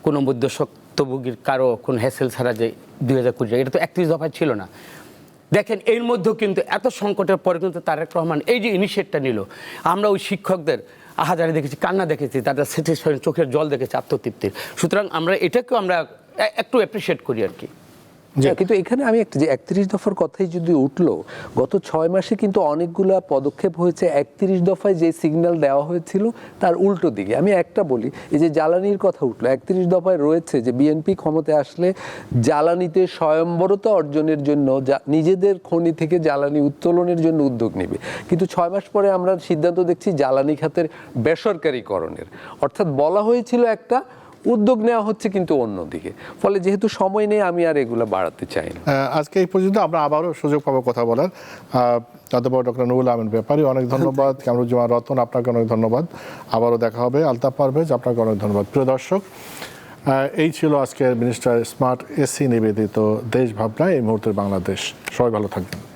কোনো মধ্যস্বত্বভোগীর কারো কোনো হ্যাসেল ছাড়া যে 2000 কোটি টাকা, এটা তো 31 দফায় ছিল না। দেখেন এর মধ্যেও কিন্তু এত সংকটের পরে কিন্তু তারেক রহমান এই যে ইনিশিয়েটটা নিল, আমরা ওই শিক্ষকদের আহাজারি দেখেছি, কান্না দেখেছি, তাদের স্যাটিসফ্যাকশন, চোখের জল দেখেছি, আত্মতৃপ্তির। সুতরাং আমরা এটাকেও আমরা একটু অ্যাপ্রিসিয়েট করি আর কি। হ্যাঁ, কিন্তু এখানে আমি একটা যে 31 দফার কথাই যদি উঠলো, গত 6 মাসে কিন্তু অনেকগুলা পদক্ষেপ হয়েছে 31 দফায় যে সিগন্যাল দেওয়া হয়েছিল তার উল্টো দিকে। আমি একটা বলি, এই যে জ্বালানির কথা উঠলো, 31 দফায় রয়েছে যে বিএনপি ক্ষমতায় আসলে জ্বালানিতে স্বয়ম্বরতা অর্জনের জন্য নিজেদের খনি থেকে জ্বালানি উত্তোলনের জন্য উদ্যোগ নেবে। কিন্তু 6 মাস পরে আমরা সিদ্ধান্ত দেখছি জ্বালানি খাতের বেসরকারীকরণের, অর্থাৎ বলা হয়েছিল একটা, উদ্যোগ নেওয়া হচ্ছে কিন্তু অন্যদিকে। ফলে যেহেতু সময় নেই, আমি আর এগুলো বাড়াতে চাই না। আজকে এই পর্যন্ত, আমরা আবারও সুযোগ পাবো কথা বলার। অধ্যাপক ডক্টর নুরুল আমিন ব্যাপারী, অনেক ধন্যবাদ। কামরুজ্জামান রতন, আপনাকে অনেক ধন্যবাদ। আবারও দেখা হবে। আলতাফ পারভেজ, আপনাকে অনেক ধন্যবাদ। প্রিয় দর্শক, এই ছিল আজকের মিনিস্টার স্মার্ট এসি নিবেদিত দেশ ভাবনা এই মুহূর্তের বাংলাদেশ। সবাই ভালো থাকবেন।